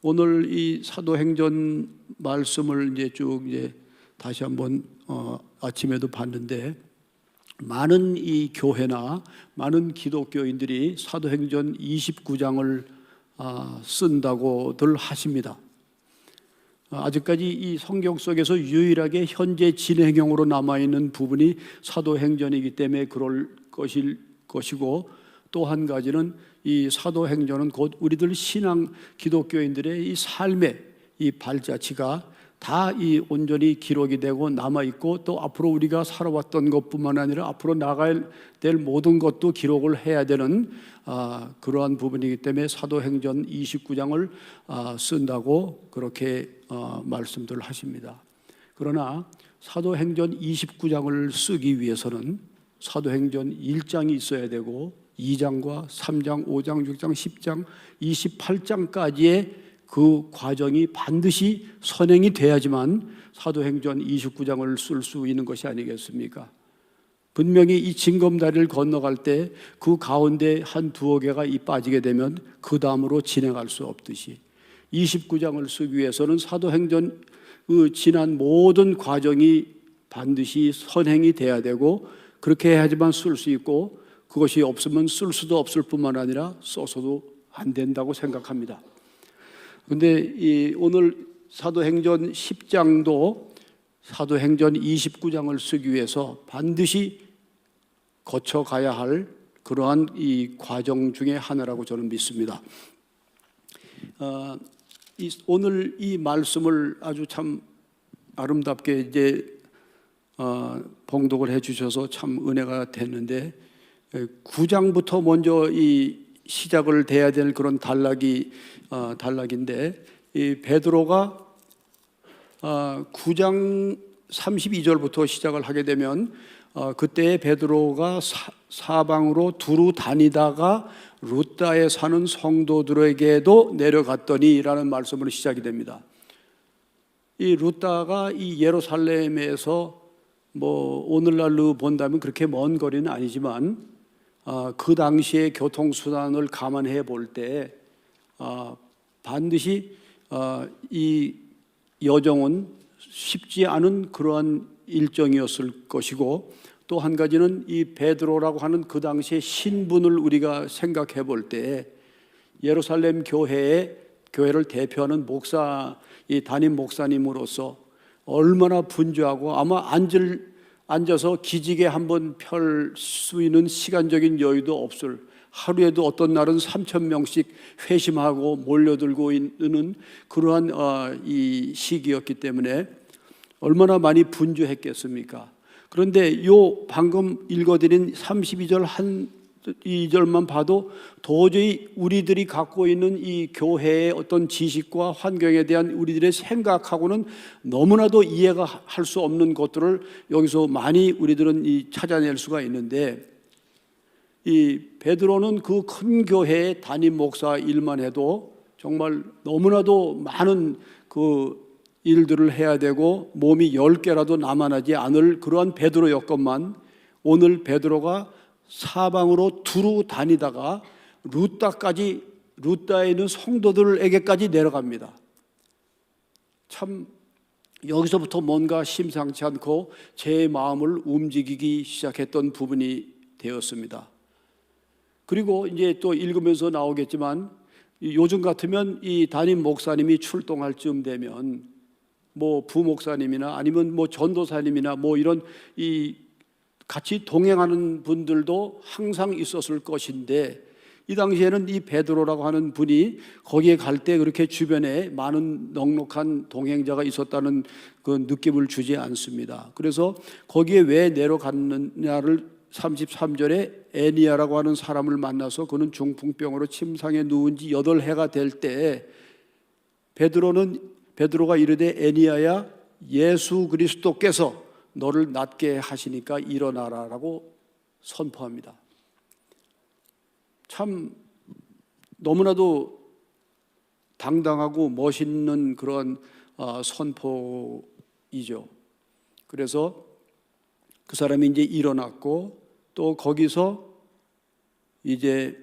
오늘 이 사도행전 말씀을 이제 쭉 다시 한번 아침에도 봤는데, 많은 이 교회나 많은 기독교인들이 사도행전 29장을 쓴다고들 하십니다. 아직까지 이 성경 속에서 유일하게 현재 진행형으로 남아있는 부분이 사도행전이기 때문에 그럴 것이고, 또 한 가지는 이 사도행전은 곧 우리들 신앙 기독교인들의 이 삶의 이 발자취가 다 이 온전히 기록이 되고 남아있고, 또 앞으로 우리가 살아왔던 것뿐만 아니라 앞으로 나가야 될 모든 것도 기록을 해야 되는 그러한 부분이기 때문에 사도행전 29장을 쓴다고 그렇게 말씀들 하십니다. 그러나 사도행전 29장을 쓰기 위해서는 사도행전 1장이 있어야 되고 2장과 3장, 5장, 6장, 10장, 28장까지의 그 과정이 반드시 선행이 돼야지만 사도행전 29장을 쓸 수 있는 것이 아니겠습니까? 분명히 이 징검다리를 건너갈 때 그 가운데 한 두어 개가 빠지게 되면 그 다음으로 진행할 수 없듯이 29장을 쓰기 위해서는 사도행전 그 지난 모든 과정이 반드시 선행이 돼야 되고, 그렇게 해야지만 쓸 수 있고, 그것이 없으면 쓸 수도 없을 뿐만 아니라 써서도 안 된다고 생각합니다. 그런데 오늘 사도행전 10장도 사도행전 29장을 쓰기 위해서 반드시 거쳐가야 할 그러한 이 과정 중에 하나라고 저는 믿습니다. 오늘 이 말씀을 아주 참 아름답게 봉독을 해주셔서 참 은혜가 됐는데, 9장부터 먼저 이 시작을 돼야 될 그런 단락인데, 이 베드로가 9장 32절부터 시작을 하게 되면 그때 베드로가 사방으로 두루 다니다가 루다에 사는 성도들에게도 내려갔더니라는 말씀으로 시작이 됩니다. 이 루다가 이 예루살렘에서 오늘날로 본다면 그렇게 먼 거리는 아니지만 그 당시의 교통수단을 감안해 볼 때 반드시 이 여정은 쉽지 않은 그러한 일정이었을 것이고, 또 한 가지는 이 베드로라고 하는 그 당시의 신분을 우리가 생각해 볼 때 예루살렘 교회를 대표하는 이 담임 목사님으로서 얼마나 분주하고, 아마 앉아서 기지개 한번 펼 수 있는 시간적인 여유도 없을, 하루에도 어떤 날은 3,000명씩 회심하고 몰려들고 있는 그러한 이 시기였기 때문에 얼마나 많이 분주했겠습니까? 그런데 방금 읽어드린 32절 한 2절만 봐도 도저히 우리들이 갖고 있는 이 교회의 어떤 지식과 환경에 대한 우리들의 생각하고는 너무나도 이해가 할 수 없는 것들을 여기서 많이 우리들은 찾아낼 수가 있는데, 이 베드로는 그 큰 교회의 담임 목사 일만 해도 정말 너무나도 많은 그 일들을 해야 되고 몸이 10개라도 남아나지 않을 그러한 베드로였건만, 오늘 베드로가 사방으로 두루 다니다가 루다에 있는 성도들에게까지 내려갑니다. 참 여기서부터 뭔가 심상치 않고 제 마음을 움직이기 시작했던 부분이 되었습니다. 그리고 이제 또 읽으면서 나오겠지만, 요즘 같으면 이 담임 목사님이 출동할 즈음 되면 부목사님이나 아니면 전도사님이나 이런 같이 동행하는 분들도 항상 있었을 것인데, 이 당시에는 이 베드로라고 하는 분이 거기에 갈 때 그렇게 주변에 많은 넉넉한 동행자가 있었다는 그 느낌을 주지 않습니다. 그래서 거기에 왜 내려갔느냐를 33절에 애니아라고 하는 사람을 만나서 그는 중풍병으로 침상에 누운 지 8해가 될 때 베드로가 이르되 애니아야, 예수 그리스도께서 너를 낫게 하시니까 일어나라라고 선포합니다. 참 너무나도 당당하고 멋있는 그런 선포이죠. 그래서 그 사람이 이제 일어났고, 또 거기서 이제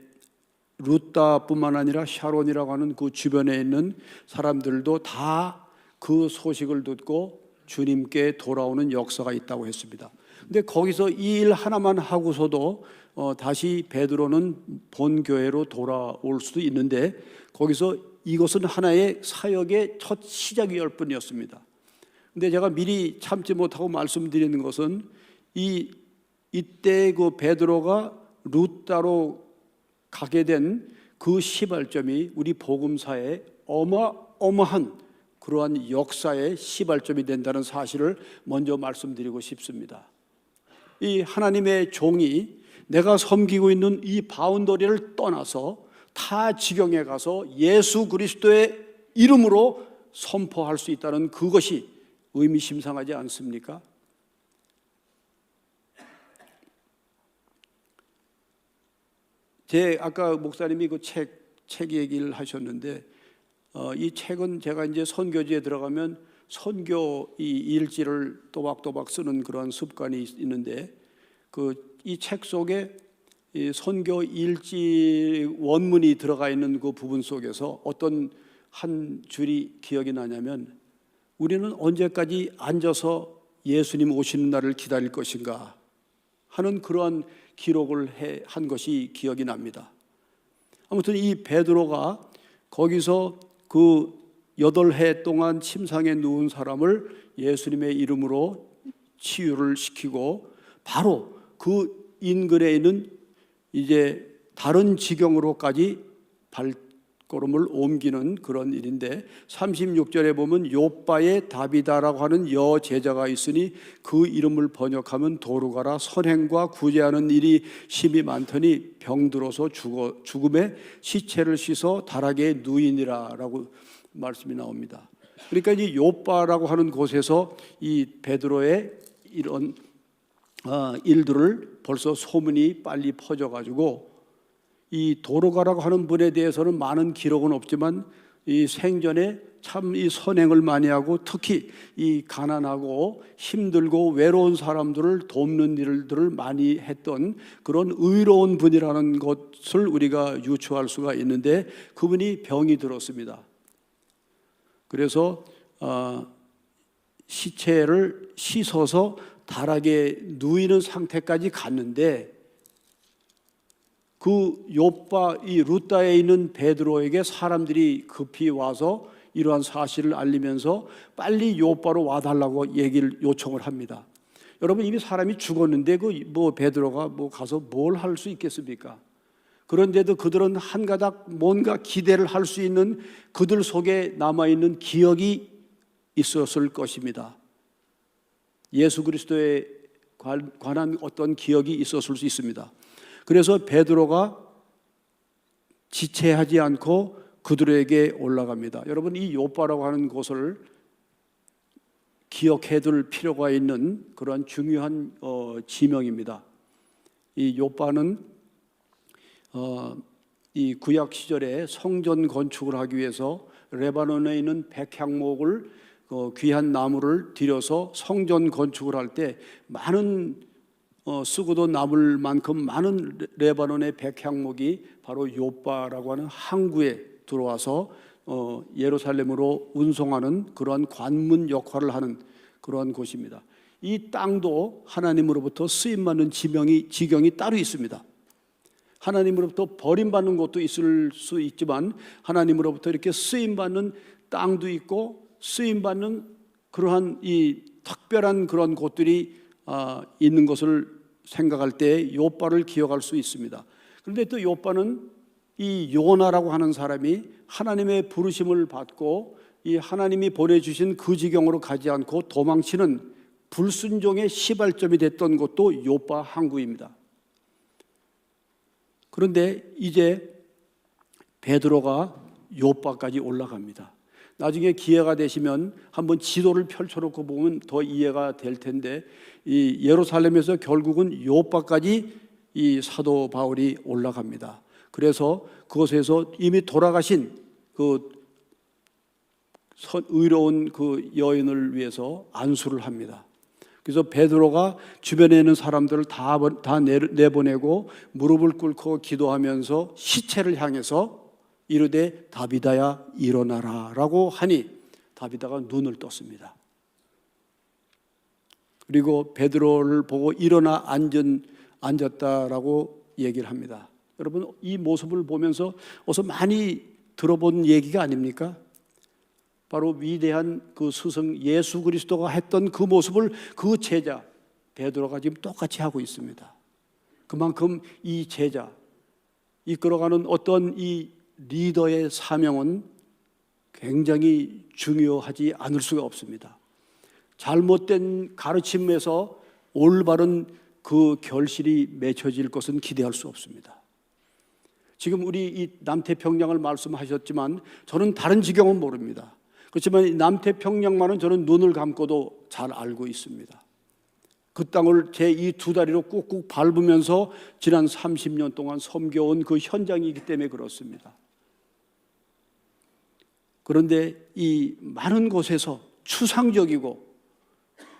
루따뿐만 아니라 샤론이라고 하는 그 주변에 있는 사람들도 다 그 소식을 듣고 주님께 돌아오는 역사가 있다고 했습니다. 근데 거기서 이 일 하나만 하고서도 다시 베드로는 본 교회로 돌아올 수도 있는데, 거기서 이것은 하나의 사역의 첫 시작이었을 뿐이었습니다. 근데 제가 미리 참지 못하고 말씀드리는 것은 이때 그 베드로가 루따로 가게 된 그 시발점이 우리 복음사의 어마어마한 그러한 역사의 시발점이 된다는 사실을 먼저 말씀드리고 싶습니다. 이 하나님의 종이 내가 섬기고 있는 이 바운더리를 떠나서 타 지경에 가서 예수 그리스도의 이름으로 선포할 수 있다는 그것이 의미심장하지 않습니까? 아까 목사님이 그 책 얘기를 하셨는데, 이 책은 제가 이제 선교지에 들어가면 선교 이 일지를 또박또박 쓰는 그런 습관이 있는데, 이 책 속에 이 선교 일지 원문이 들어가 있는 그 부분 속에서 어떤 한 줄이 기억이 나냐면, 우리는 언제까지 앉아서 예수님 오시는 날을 기다릴 것인가 하는 그러한 기록을 한 것이 기억이 납니다. 아무튼 이 베드로가 거기서 그 8해 동안 침상에 누운 사람을 예수님의 이름으로 치유를 시키고, 바로 그 인근에 있는 이제 다른 지경으로까지 발걸음을 옮기는 그런 일인데, 36절에 보면 요빠에 다비다라고 하는 여제자가 있으니 그 이름을 번역하면 도루가라. 선행과 구제하는 일이 심히 많더니 병들어서 죽음에 시체를 씻어 다락에 누이니라 라고 말씀이 나옵니다. 그러니까 이 요빠라고 하는 곳에서 이 베드로의 이런 일들을 벌써 소문이 빨리 퍼져가지고, 이 도로가라고 하는 분에 대해서는 많은 기록은 없지만 이 생전에 참 이 선행을 많이 하고, 특히 이 가난하고 힘들고 외로운 사람들을 돕는 일들을 많이 했던 그런 의로운 분이라는 것을 우리가 유추할 수가 있는데, 그분이 병이 들었습니다. 그래서 시체를 씻어서 다락에 누이는 상태까지 갔는데, 그 요빠 이 루따에 있는 베드로에게 사람들이 급히 와서 이러한 사실을 알리면서 빨리 요빠로 와달라고 얘기를 요청을 합니다. 여러분, 이미 사람이 죽었는데 베드로가 가서 뭘 할 수 있겠습니까? 그런데도 그들은 한 가닥 뭔가 기대를 할 수 있는 그들 속에 남아있는 기억이 있었을 것입니다. 예수 그리스도에 관한 어떤 기억이 있었을 수 있습니다. 그래서 베드로가 지체하지 않고 그들에게 올라갑니다. 여러분, 이 요빠라고 하는 곳을 기억해둘 필요가 있는 그런 중요한 지명입니다. 이 요빠는 이 구약 시절에 성전 건축을 하기 위해서 레바논에 있는 백향목을 귀한 나무를 들여서 성전 건축을 할 때 많은 쓰고도 남을 만큼 많은 레바논의 백향목이 바로 요빠라고 하는 항구에 들어와서 예루살렘으로 운송하는 그러한 관문 역할을 하는 그러한 곳입니다. 이 땅도 하나님으로부터 쓰임받는 지경이 따로 있습니다. 하나님으로부터 버림받는 곳도 있을 수 있지만, 하나님으로부터 이렇게 쓰임받는 땅도 있고 쓰임받는 그러한 이 특별한 그런 곳들이 있는 것을 생각할 때 요빠를 기억할 수 있습니다. 그런데 또 요빠는 이 요나라고 하는 사람이 하나님의 부르심을 받고 이 하나님이 보내주신 그 지경으로 가지 않고 도망치는 불순종의 시발점이 됐던 곳도 요빠 항구입니다. 그런데 이제 베드로가 요빠까지 올라갑니다. 나중에 기회가 되시면 한번 지도를 펼쳐놓고 보면 더 이해가 될 텐데, 이 예루살렘에서 결국은 요빠까지 이 사도 바울이 올라갑니다. 그래서 그곳에서 이미 돌아가신 그 의로운 그 여인을 위해서 안수를 합니다. 그래서 베드로가 주변에 있는 사람들을 다 내보내고 무릎을 꿇고 기도하면서 시체를 향해서 이르되 다비다야 일어나라 라고 하니 다비다가 눈을 떴습니다. 그리고 베드로를 보고 일어나 앉았다라고 얘기를 합니다. 여러분, 이 모습을 보면서 어서 많이 들어본 얘기가 아닙니까? 바로 위대한 그 스승 예수 그리스도가 했던 그 모습을 그 제자 베드로가 지금 똑같이 하고 있습니다. 그만큼 이 제자, 이끌어가는 어떤 이 리더의 사명은 굉장히 중요하지 않을 수가 없습니다. 잘못된 가르침에서 올바른 그 결실이 맺혀질 것은 기대할 수 없습니다. 지금 우리 이 남태평양을 말씀하셨지만 저는 다른 지경은 모릅니다. 그렇지만 이 남태평양만은 저는 눈을 감고도 잘 알고 있습니다. 그 땅을 제 이 두 다리로 꾹꾹 밟으면서 지난 30년 동안 섬겨온 그 현장이기 때문에 그렇습니다. 그런데 이 많은 곳에서 추상적이고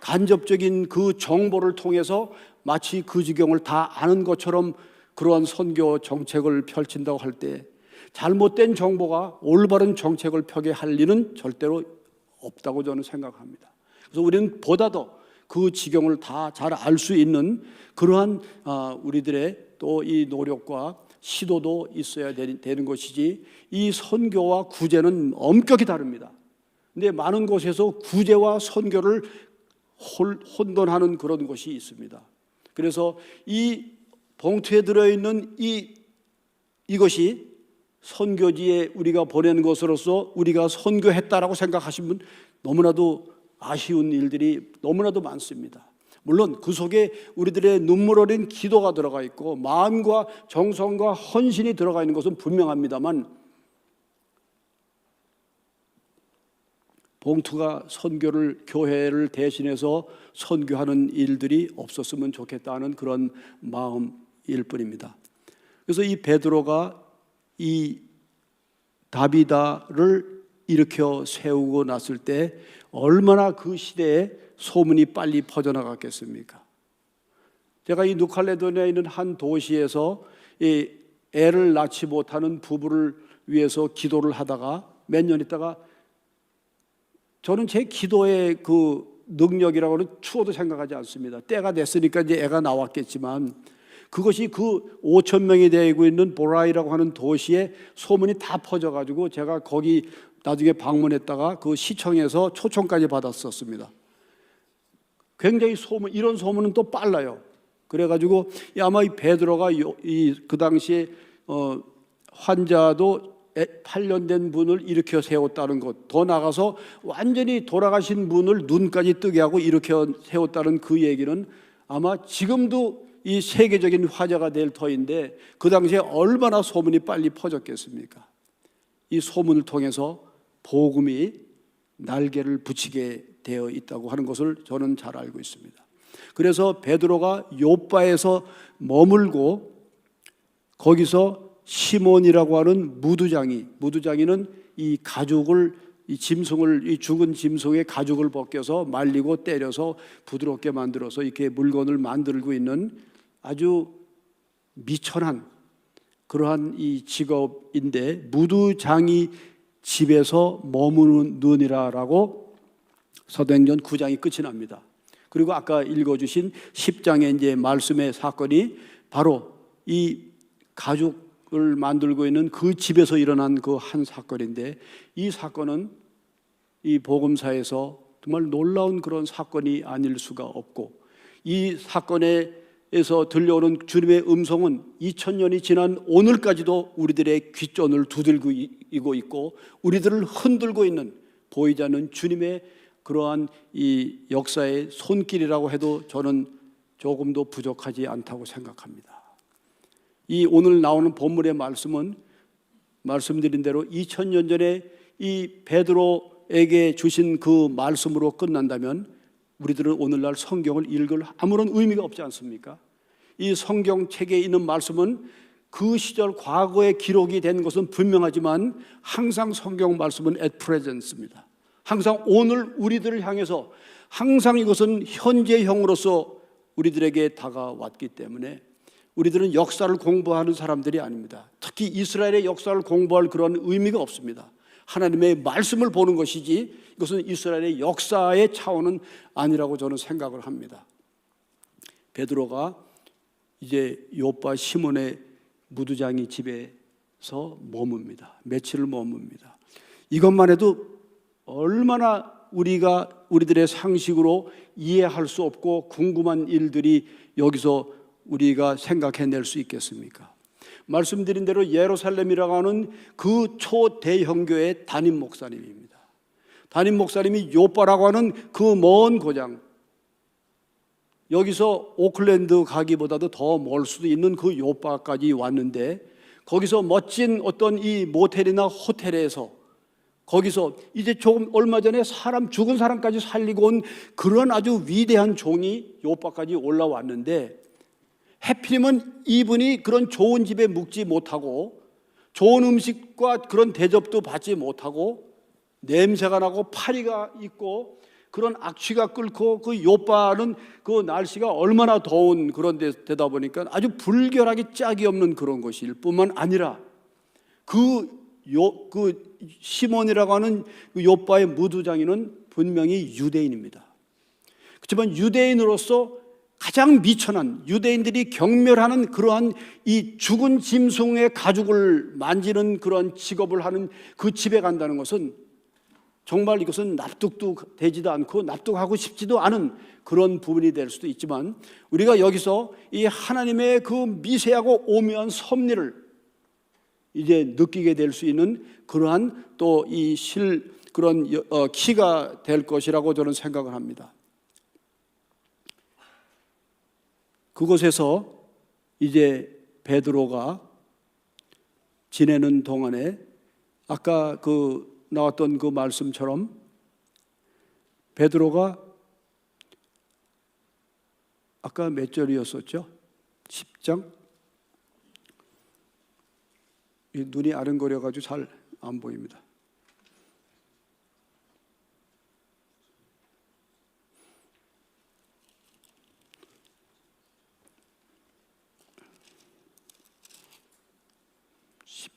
간접적인 그 정보를 통해서 마치 그 지경을 다 아는 것처럼 그러한 선교 정책을 펼친다고 할 때 잘못된 정보가 올바른 정책을 펴게 할 일은 절대로 없다고 저는 생각합니다. 그래서 우리는 보다 더 그 지경을 다 잘 알 수 있는 그러한 우리들의 또 이 노력과 시도도 있어야 되는 것이지, 이 선교와 구제는 엄격히 다릅니다. 근데 많은 곳에서 구제와 선교를 혼돈하는 그런 것이 있습니다. 그래서 이 봉투에 들어있는 이것이 선교지에 우리가 보낸 것으로서 우리가 선교했다라고 생각하신 분 너무나도 아쉬운 일들이 너무나도 많습니다. 물론 그 속에 우리들의 눈물 어린 기도가 들어가 있고 마음과 정성과 헌신이 들어가 있는 것은 분명합니다만, 봉투가 교회를 대신해서 선교하는 일들이 없었으면 좋겠다는 그런 마음일 뿐입니다. 그래서 이 베드로가 이 다비다를 일으켜 세우고 났을 때 얼마나 그 시대에 소문이 빨리 퍼져나갔겠습니까? 제가 이 누칼레도니아에 있는 한 도시에서 이 애를 낳지 못하는 부부를 위해서 기도를 하다가 몇 년 있다가 저는 제 기도의 그 능력이라고는 추워도 생각하지 않습니다. 때가 됐으니까 이제 애가 나왔겠지만 그것이 그 5천 명이 되고 있는 보라이라고 하는 도시에 소문이 다 퍼져가지고 제가 거기 나중에 방문했다가 그 시청에서 초청까지 받았었습니다. 굉장히 이런 소문은 또 빨라요. 그래가지고 아마 이 베드로가 그 당시에 환자도 8년 된 분을 일으켜 세웠다는 것, 더 나가서 완전히 돌아가신 분을 눈까지 뜨게 하고 일으켜 세웠다는 그 얘기는 아마 지금도 이 세계적인 화제가 될 터인데 그 당시에 얼마나 소문이 빨리 퍼졌겠습니까? 이 소문을 통해서 복음이 날개를 붙이게 되어 있다고 하는 것을 저는 잘 알고 있습니다. 그래서 베드로가 요빠에서 머물고 거기서 시몬이라고 하는 무두장이는 이 가죽을, 이 짐승을, 이 죽은 짐승의 가죽을 벗겨서 말리고 때려서 부드럽게 만들어서 이렇게 물건을 만들고 있는 아주 미천한 그러한 이 직업인데, 무두장이 집에서 머무느니라라고 사도행전 9장이 끝이 납니다. 그리고 아까 읽어주신 10장의 이제 말씀의 사건이 바로 이 가죽을 만들고 있는 그 집에서 일어난 그 한 사건인데, 이 사건은 이 복음사에서 정말 놀라운 그런 사건이 아닐 수가 없고, 이 사건에서 들려오는 주님의 음성은 2000년이 지난 오늘까지도 우리들의 귓전을 두들기고 있고 우리들을 흔들고 있는, 보이지 않는 주님의 그러한 이 역사의 손길이라고 해도 저는 조금도 부족하지 않다고 생각합니다. 이 오늘 나오는 본문의 말씀은 말씀드린 대로 2000년 전에 이 베드로에게 주신 그 말씀으로 끝난다면 우리들은 오늘날 성경을 읽을 아무런 의미가 없지 않습니까? 이 성경책에 있는 말씀은 그 시절 과거에 기록이 된 것은 분명하지만 항상 성경 말씀은 at presence입니다. 항상 오늘 우리들을 향해서 항상 이것은 현재형으로서 우리들에게 다가왔기 때문에 우리들은 역사를 공부하는 사람들이 아닙니다. 특히 이스라엘의 역사를 공부할 그런 의미가 없습니다. 하나님의 말씀을 보는 것이지 이것은 이스라엘의 역사의 차원은 아니라고 저는 생각을 합니다. 베드로가 이제 요빠 시몬의 무두장이 집에서 머뭅니다. 며칠을 머뭅니다. 이것만 해도 얼마나 우리들의 상식으로 이해할 수 없고 궁금한 일들이 여기서 우리가 생각해낼 수 있겠습니까? 말씀드린 대로 예루살렘이라고 하는 그 초대형교의 담임 목사님입니다. 담임 목사님이 요빠라고 하는 그 먼 고장, 여기서 오클랜드 가기보다도 더 멀 수도 있는 그 요빠까지 왔는데 거기서 멋진 어떤 이 모텔이나 호텔에서 거기서 이제 조금 얼마 전에 죽은 사람까지 살리고 온 그런 아주 위대한 종이 요빠까지 올라왔는데 해필이면 이분이 그런 좋은 집에 묵지 못하고 좋은 음식과 그런 대접도 받지 못하고 냄새가 나고 파리가 있고 그런 악취가 끓고 그 요빠는 그 날씨가 얼마나 더운 그런 데다 보니까 아주 불결하게 짝이 없는 그런 것일 뿐만 아니라 그 시몬이라고 하는 그 요빠의 무두장이는 분명히 유대인입니다. 그렇지만 유대인으로서 가장 미천한, 유대인들이 경멸하는 그러한 이 죽은 짐승의 가죽을 만지는 그런 직업을 하는 그 집에 간다는 것은 정말 이것은 납득도 되지도 않고 납득하고 싶지도 않은 그런 부분이 될 수도 있지만 우리가 여기서 이 하나님의 그 미세하고 오묘한 섭리를 이제 느끼게 될 수 있는 그러한 또 이 그런 키가 될 것이라고 저는 생각을 합니다. 그곳에서 이제 베드로가 지내는 동안에 아까 나왔던 그 말씀처럼 베드로가 아까 몇 절이었었죠? 10장? 눈이 아른거려가지고 잘 안 보입니다.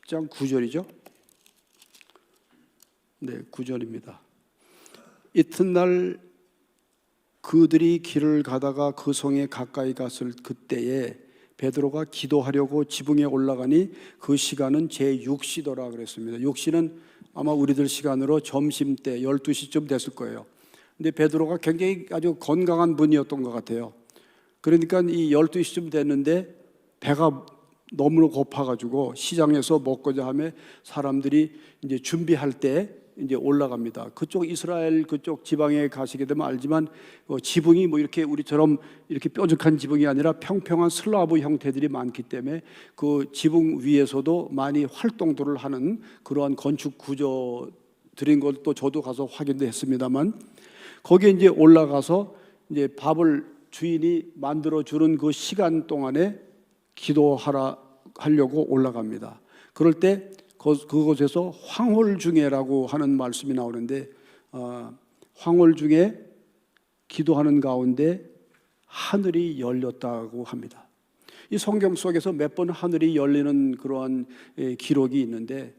장 9절이죠? 네, 9절입니다. 이튿날 그들이 길을 가다가 그 성에 가까이 갔을 그때에 베드로가 기도하려고 지붕에 올라가니 그 시간은 제6시더라 그랬습니다. 6시는 아마 우리들 시간으로 점심때 12시쯤 됐을 거예요. 근데 베드로가 굉장히 아주 건강한 분이었던 것 같아요. 그러니까 이 12시쯤 됐는데 배가 너무 고파가지고 시장에서 먹고자 하며 사람들이 이제 준비할 때 이제 올라갑니다. 그쪽 이스라엘 그쪽 지방에 가시게 되면 알지만 지붕이 뭐 이렇게 우리처럼 이렇게 뾰족한 지붕이 아니라 평평한 슬라브 형태들이 많기 때문에 그 지붕 위에서도 많이 활동도를 하는 그러한 건축 구조들인 것도 저도 가서 확인도 했습니다만 거기에 이제 올라가서 이제 밥을 주인이 만들어 주는 그 시간 동안에 기도하려고 올라갑니다. 그럴 때 그곳에서 황홀중에라고 하는 말씀이 나오는데 황홀중에 기도하는 가운데 하늘이 열렸다고 합니다. 이 성경 속에서 몇 번 하늘이 열리는 그러한 기록이 있는데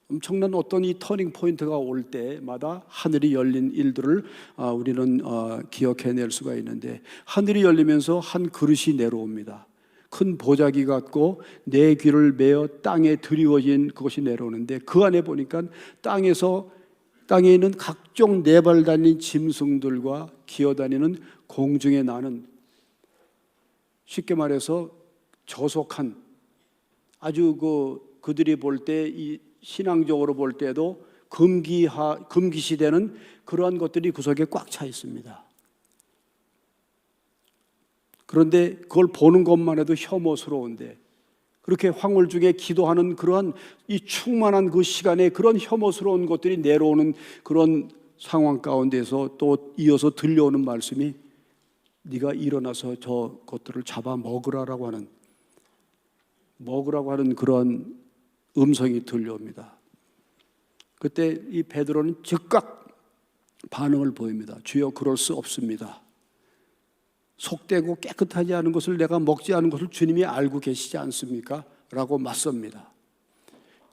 엄청난 어떤 이 터닝 포인트가 올 때마다 하늘이 열린 일들을 우리는 기억해낼 수가 있는데 하늘이 열리면서 한 그릇이 내려옵니다. 큰 보자기 같고 내 귀를 메어 땅에 드리워진 그것이 내려오는데 그 안에 보니까 땅에 있는 각종 네발 달린 짐승들과 기어다니는 공중에 나는 쉽게 말해서 저속한 아주 그들이 볼 때 이 신앙적으로 볼 때도 금기시되는 그러한 것들이 구석에 꽉 차 있습니다. 그런데 그걸 보는 것만 해도 혐오스러운데 그렇게 황홀중에 기도하는 그러한 이 충만한 그 시간에 그런 혐오스러운 것들이 내려오는 그런 상황 가운데서 또 이어서 들려오는 말씀이 네가 일어나서 저 것들을 잡아 먹으라고 하는 그런 음성이 들려옵니다. 그때 이 베드로는 즉각 반응을 보입니다. 주여, 그럴 수 없습니다. 속되고 깨끗하지 않은 것을, 내가 먹지 않은 것을 주님이 알고 계시지 않습니까? 라고 맞섭니다.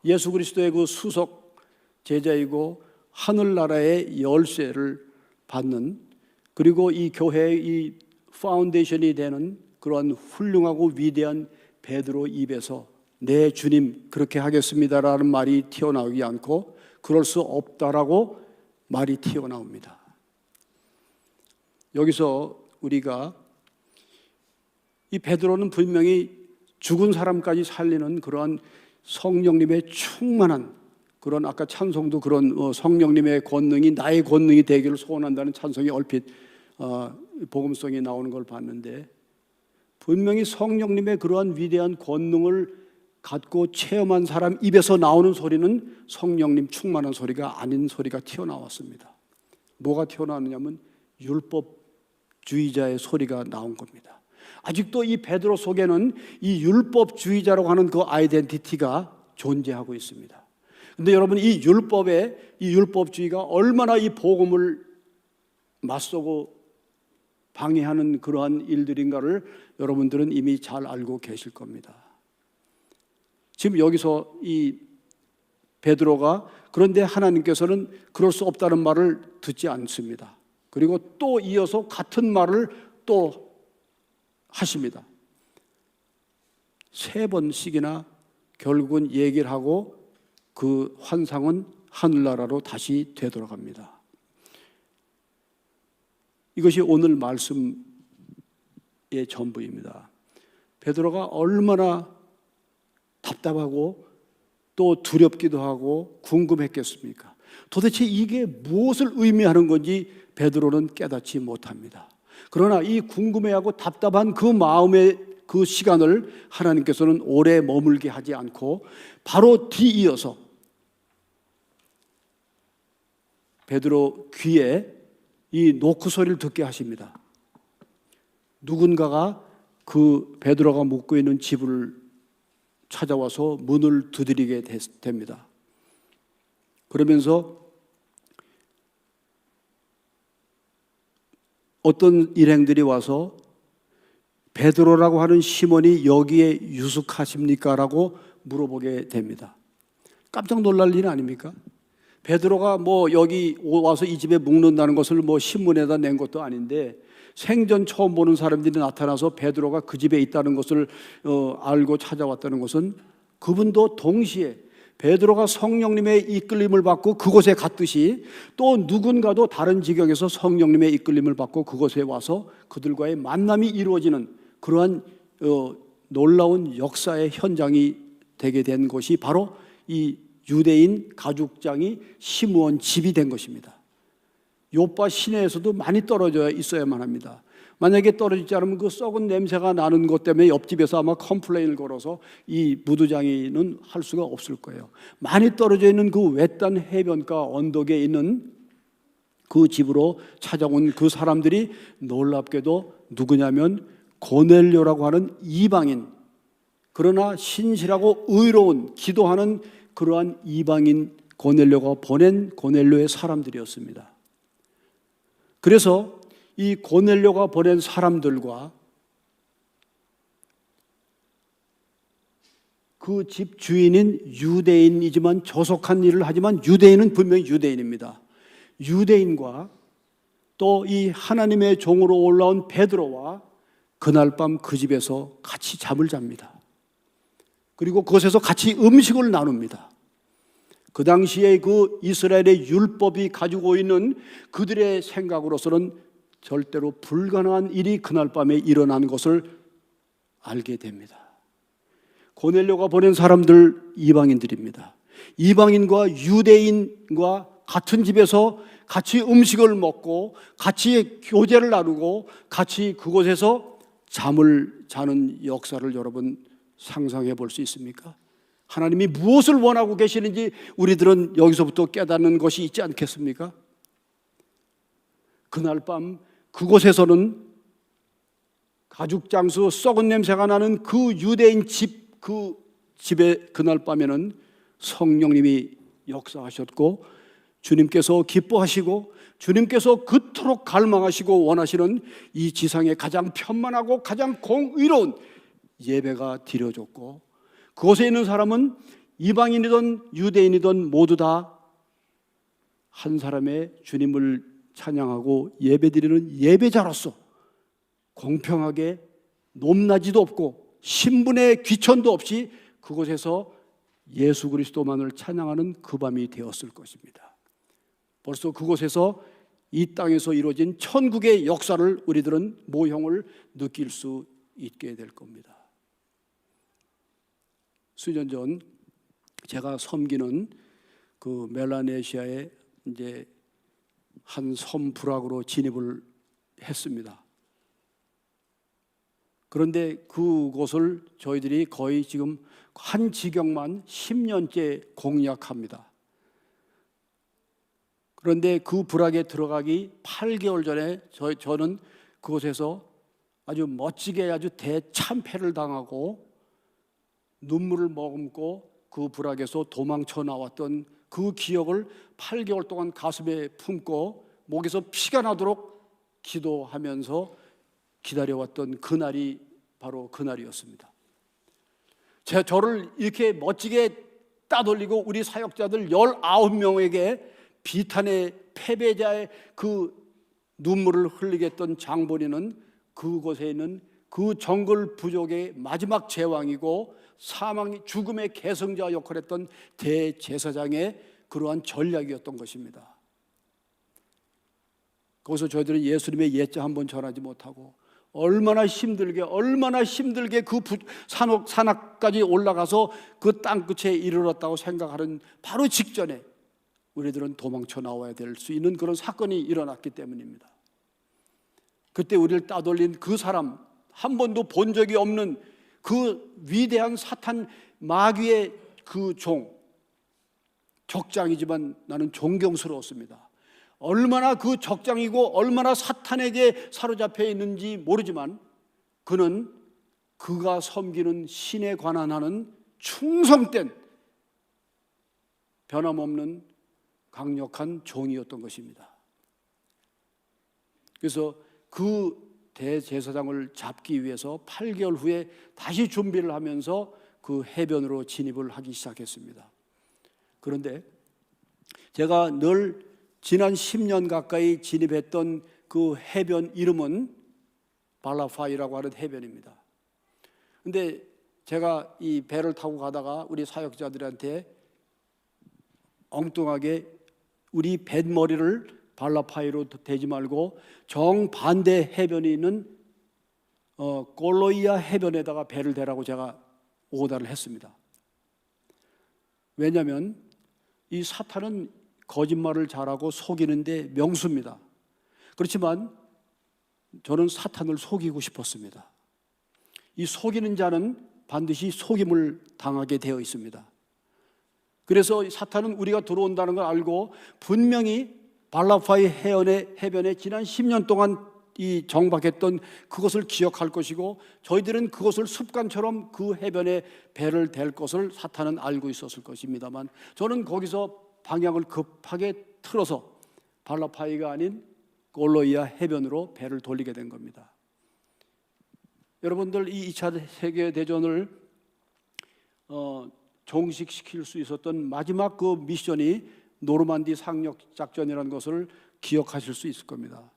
예수 그리스도의 그 수석 제자이고 하늘나라의 열쇠를 받는, 그리고 이 교회의 이 파운데이션이 되는 그러한 훌륭하고 위대한 베드로 입에서 네 주님 그렇게 하겠습니다라는 말이 튀어나오지 않고 그럴 수 없다라고 말이 튀어나옵니다. 여기서 우리가 이 베드로는 분명히 죽은 사람까지 살리는 그러한 성령님의 충만한 그런, 아까 찬송도 그런 성령님의 권능이 나의 권능이 되기를 소원한다는 찬송이 얼핏 복음성에 나오는 걸 봤는데, 분명히 성령님의 그러한 위대한 권능을 갖고 체험한 사람 입에서 나오는 소리는 성령님 충만한 소리가 아닌 소리가 튀어나왔습니다. 뭐가 튀어나왔느냐면 율법주의자의 소리가 나온 겁니다. 아직도 이 베드로 속에는 이 율법주의자라고 하는 그 아이덴티티가 존재하고 있습니다. 그런데 여러분, 이 율법주의가 얼마나 이 복음을 맞서고 방해하는 그러한 일들인가를 여러분들은 이미 잘 알고 계실 겁니다. 지금 여기서 이 베드로가, 그런데 하나님께서는 그럴 수 없다는 말을 듣지 않습니다. 그리고 또 이어서 같은 말을 또 하십니다. 3번씩이나 결국은 얘기를 하고 그 환상은 하늘나라로 다시 되돌아갑니다. 이것이 오늘 말씀의 전부입니다. 베드로가 얼마나 답답하고 또 두렵기도 하고 궁금했겠습니까? 도대체 이게 무엇을 의미하는 건지 베드로는 깨닫지 못합니다. 그러나 이 궁금해하고 답답한 그 마음의 그 시간을 하나님께서는 오래 머물게 하지 않고 바로 뒤이어서 베드로 귀에 이 노크 소리를 듣게 하십니다. 누군가가 그 베드로가 묵고 있는 집을 찾아와서 문을 두드리게 됩니다. 그러면서 어떤 일행들이 와서 베드로라고 하는 시몬이 여기에 유숙하십니까? 라고 물어보게 됩니다. 깜짝 놀랄 일 아닙니까? 베드로가 뭐 여기 와서 이 집에 묵는다는 것을 뭐 신문에다 낸 것도 아닌데, 생전 처음 보는 사람들이 나타나서 베드로가 그 집에 있다는 것을 알고 찾아왔다는 것은, 그분도 동시에 베드로가 성령님의 이끌림을 받고 그곳에 갔듯이 또 누군가도 다른 지경에서 성령님의 이끌림을 받고 그곳에 와서 그들과의 만남이 이루어지는 그러한 놀라운 역사의 현장이 되게 된 것이 바로 이 유대인 가죽장이 시므온 집이 된 것입니다. 요파 시내에서도 많이 떨어져 있어야만 합니다. 만약에 떨어지지 않으면 그 썩은 냄새가 나는 것 때문에 옆집에서 아마 컴플레인을 걸어서 이 무두장이는 할 수가 없을 거예요. 많이 떨어져 있는 그 외딴 해변가 언덕에 있는 그 집으로 찾아온 그 사람들이 놀랍게도 누구냐면 고넬료라고 하는 이방인, 그러나 신실하고 의로운 기도하는 그러한 이방인 고넬료가 보낸 고넬료의 사람들이었습니다. 그래서 이 고넬료가 보낸 사람들과 그 집 주인인 유대인이지만 조속한 일을 하지만 유대인은 분명히 유대인입니다. 유대인과 또 이 하나님의 종으로 올라온 베드로와 그날 밤 그 집에서 같이 잠을 잡니다. 그리고 그곳에서 같이 음식을 나눕니다. 그 당시에 그 이스라엘의 율법이 가지고 있는 그들의 생각으로서는 절대로 불가능한 일이 그날 밤에 일어난 것을 알게 됩니다. 고넬료가 보낸 사람들 이방인들입니다. 이방인과 유대인과 같은 집에서 같이 음식을 먹고 같이 교제를 나누고 같이 그곳에서 잠을 자는 역사를 여러분 상상해 볼 수 있습니까? 하나님이 무엇을 원하고 계시는지 우리들은 여기서부터 깨닫는 것이 있지 않겠습니까? 그날 밤 그곳에서는 가죽장수 썩은 냄새가 나는 그 유대인 집, 그 집에 그날 밤에는 성령님이 역사하셨고 주님께서 기뻐하시고 주님께서 그토록 갈망하시고 원하시는 이 지상의 가장 편만하고 가장 공의로운 예배가 드려졌고, 그곳에 있는 사람은 이방인이든 유대인이든 모두 다 한 사람의 주님을 찬양하고 예배드리는 예배자로서 공평하게 높낮이도 없고 신분의 귀천도 없이 그곳에서 예수 그리스도만을 찬양하는 그 밤이 되었을 것입니다. 벌써 그곳에서 이 땅에서 이루어진 천국의 역사를 우리들은 모형을 느낄 수 있게 될 겁니다. 수년 전 제가 섬기는 그 멜라네시아의 이제 한 섬 부락으로 진입을 했습니다. 그런데 그곳을 저희들이 거의 지금 한 지경만 10년째 공략합니다. 그런데 그 부락에 들어가기 8개월 전에 저는 그곳에서 아주 멋지게 아주 대참패를 당하고 눈물을 머금고 그 부락에서 도망쳐 나왔던 그 기억을 8개월 동안 가슴에 품고 목에서 피가 나도록 기도하면서 기다려왔던 그날이 바로 그날이었습니다. 저를 이렇게 멋지게 따돌리고 우리 사역자들 19명에게 비탄의 패배자의 그 눈물을 흘리게 했던 장본인은 그곳에 있는 그 정글 부족의 마지막 제왕이고 죽음의 계승자 역할을 했던 대제사장의 그러한 전략이었던 것입니다. 거기서 저희들은 예수님의 예자 한번 전하지 못하고 얼마나 힘들게 그 산악까지 올라가서 그 땅끝에 이르렀다고 생각하는 바로 직전에 우리들은 도망쳐 나와야 될 수 있는 그런 사건이 일어났기 때문입니다. 그때 우리를 따돌린 그 사람, 한 번도 본 적이 없는 그 위대한 사탄 마귀의 그 적장이지만 나는 존경스러웠습니다. 얼마나 그 적장이고 얼마나 사탄에게 사로잡혀 있는지 모르지만 그는 그가 섬기는 신에 관한하는 충성된 변함없는 강력한 종이었던 것입니다. 그래서 그 대제사장을 잡기 위해서 8개월 후에 다시 준비를 하면서 그 해변으로 진입을 하기 시작했습니다. 그런데 제가 늘 지난 10년 가까이 진입했던 그 해변 이름은 발라파이라고 하는 해변입니다. 그런데 제가 이 배를 타고 가다가 우리 사역자들한테 엉뚱하게 우리 뱃머리를 발라파이로 대지 말고 정반대 해변에 있는 꼴로이아 해변에다가 배를 대라고 제가 오다를 했습니다. 왜냐하면 이 사탄은 거짓말을 잘하고 속이는데 명수입니다. 그렇지만 저는 사탄을 속이고 싶었습니다. 이 속이는 자는 반드시 속임을 당하게 되어 있습니다. 그래서 사탄은 우리가 들어온다는 걸 알고 분명히 발라파이 해변에 지난 10년 동안 이 정박했던 그것을 기억할 것이고 저희들은 그것을 습관처럼 그 해변에 배를 댈 것을 사탄은 알고 있었을 것입니다만 저는 거기서 방향을 급하게 틀어서 발라파이가 아닌 꼴로이아 해변으로 배를 돌리게 된 겁니다. 여러분들 이 2차 세계대전을 종식시킬 수 있었던 마지막 그 미션이 노르만디 상륙 작전이라는 것을 기억하실 수 있을 겁니다.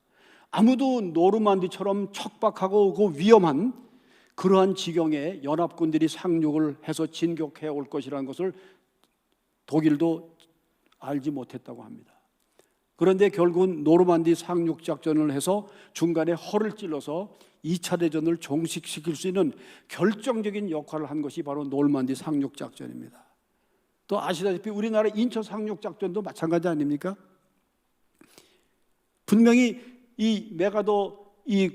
아무도 노르만디처럼 척박하고 그 위험한 그러한 지경에 연합군들이 상륙을 해서 진격해 올 것이라는 것을 독일도 알지 못했다고 합니다. 그런데 결국은 노르만디 상륙 작전을 해서 중간에 허를 찔러서 2차 대전을 종식시킬 수 있는 결정적인 역할을 한 것이 바로 노르만디 상륙 작전입니다. 또 아시다시피 우리나라 인천 상륙 작전도 마찬가지 아닙니까? 분명히 이 메가도 이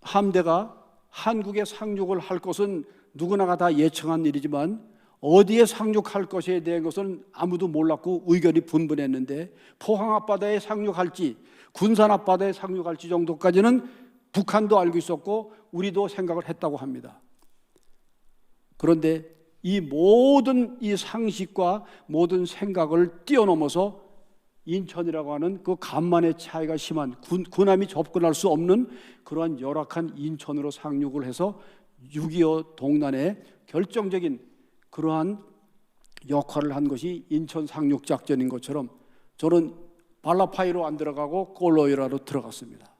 함대가 한국에 상륙을 할 것은 누구나가 다 예측한 일이지만 어디에 상륙할 것에 대한 것은 아무도 몰랐고 의견이 분분했는데 포항 앞바다에 상륙할지 군산 앞바다에 상륙할지 정도까지는 북한도 알고 있었고 우리도 생각을 했다고 합니다. 그런데 이 모든 이 상식과 모든 생각을 뛰어넘어서 인천이라고 하는 그 간만의 차이가 심한 군함이 접근할 수 없는 그러한 열악한 인천으로 상륙을 해서 6.25 동란에 결정적인 그러한 역할을 한 것이 인천 상륙 작전인 것처럼 저는 발라파이로 안 들어가고 꼴로이라로 들어갔습니다.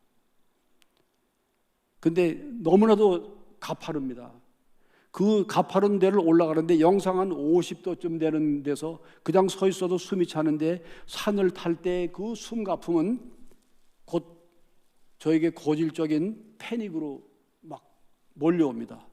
근데 너무나도 가파릅니다. 그 가파른 데를 올라가는데 영상 한 50도쯤 되는 데서 그냥 서 있어도 숨이 차는데 산을 탈 때 그 숨가품은 곧 저에게 고질적인 패닉으로 막 몰려옵니다.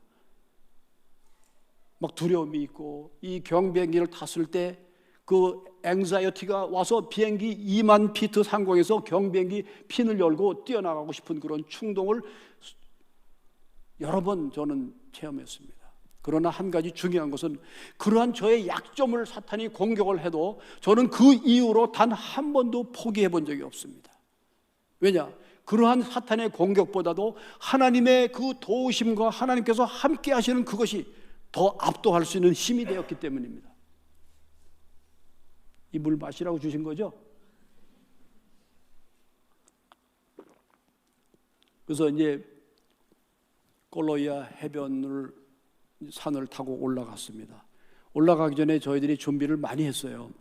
막 두려움이 있고 이 경비행기를 탔을 때 그 앵자이어티가 와서 비행기 2만 피트 상공에서 경비행기 핀을 열고 뛰어나가고 싶은 그런 충동을 여러 번 저는 체험했습니다. 그러나 한 가지 중요한 것은 그러한 저의 약점을 사탄이 공격을 해도 저는 그 이후로 단 한 번도 포기해 본 적이 없습니다. 왜냐? 그러한 사탄의 공격보다도 하나님의 그 도우심과 하나님께서 함께 하시는 그것이 더 압도할 수 있는 힘이 되었기 때문입니다. 이 물 마시라고 주신 거죠? 그래서 이제 꼴로이아 해변을 산을 타고 올라갔습니다. 올라가기 전에 저희들이 준비를 많이 했어요.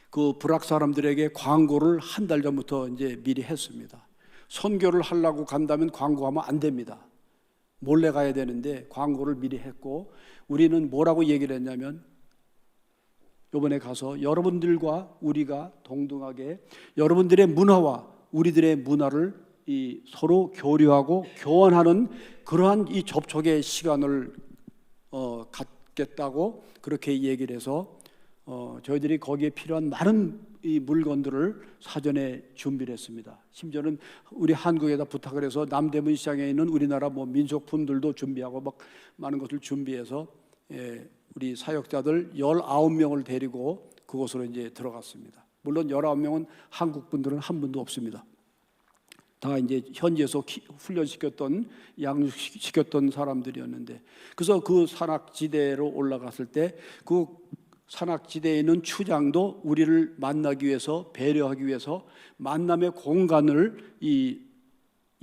그 불악 사람들에게 광고를 한 달 전부터 이제 미리 했습니다. 선교를 하려고 간다면 광고하면 안 됩니다. 몰래 가야 되는데 광고를 미리 했고 우리는 뭐라고 얘기를 했냐면 이번에 가서 여러분들과 우리가 동등하게 여러분들의 문화와 우리들의 문화를 서로 교류하고 교환하는 그러한 이 접촉의 시간을 갖겠다고 그렇게 얘기를 해서 저희들이 거기에 필요한 많은 이 물건들을 사전에 준비를 했습니다. 심지어는 우리 한국에다 부탁을 해서 남대문 시장에 있는 우리나라 뭐 민속품들도 준비하고 막 많은 것을 준비해서 우리 사역자들 19명을 데리고 그곳으로 이제 들어갔습니다. 물론 19명은 한국 분들은 한 분도 없습니다. 다 이제 현지에서 훈련시켰던 양육시켰던 사람들이었는데 그래서 그 산악지대로 올라갔을 때 그 산악지대에 있는 추장도 우리를 만나기 위해서 배려하기 위해서 만남의 공간을 이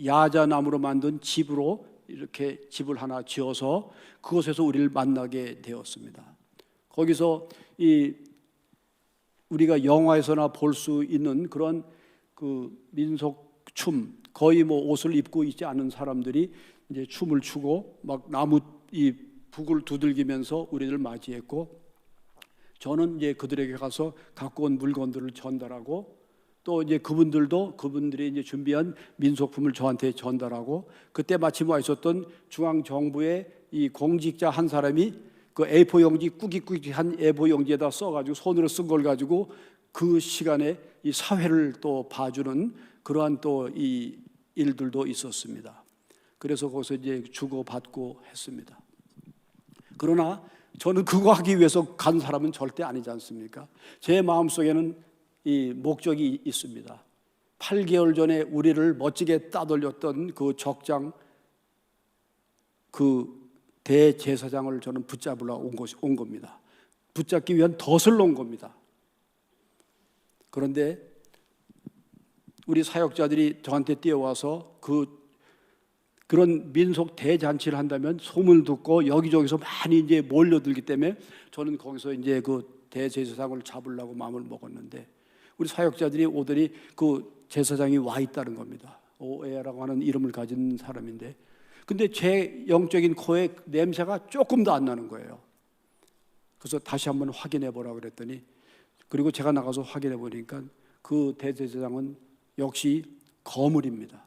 야자나무로 만든 집으로 이렇게 집을 하나 지어서 그곳에서 우리를 만나게 되었습니다. 거기서 우리가 영화에서나 볼 수 있는 그런 그 민속 춤 거의 뭐 옷을 입고 있지 않은 사람들이 이제 춤을 추고 막 나무 이 북을 두들기면서 우리를 맞이했고 저는 이제 그들에게 가서 갖고 온 물건들을 전달하고 또 이제 그분들이 이제 준비한 민속품을 저한테 전달하고 그때 마침 와 있었던 중앙 정부의 이 공직자 한 사람이 그 A4 용지 꾸깃꾸깃한 A4 용지에다 써가지고 손으로 쓴 걸 가지고 그 시간에 이 사회를 또 봐주는 그러한 또 이 일들도 있었습니다. 그래서 거기서 이제 주고받고 했습니다. 그러나 저는 그거 하기 위해서 간 사람은 절대 아니지 않습니까? 제 마음속에는 이 목적이 있습니다. 8개월 전에 우리를 멋지게 따돌렸던 그 적장 그 대제사장을 저는 붙잡으러 온 겁니다. 붙잡기 위한 덫을 놓은 겁니다. 그런데 우리 사역자들이 저한테 뛰어와서 그런 민속 대잔치를 한다면 소문을 듣고 여기저기서 많이 이제 몰려들기 때문에 저는 거기서 이제 그 대제사장을 잡으려고 마음을 먹었는데 우리 사역자들이 오더니 그 제사장이 와 있다는 겁니다. 오에라고 하는 이름을 가진 사람인데 근데 제 영적인 코에 냄새가 조금도 안 나는 거예요. 그래서 다시 한번 확인해 보라고 그랬더니 그리고 제가 나가서 확인해 보니까 그 대제사장은 역시 거물입니다.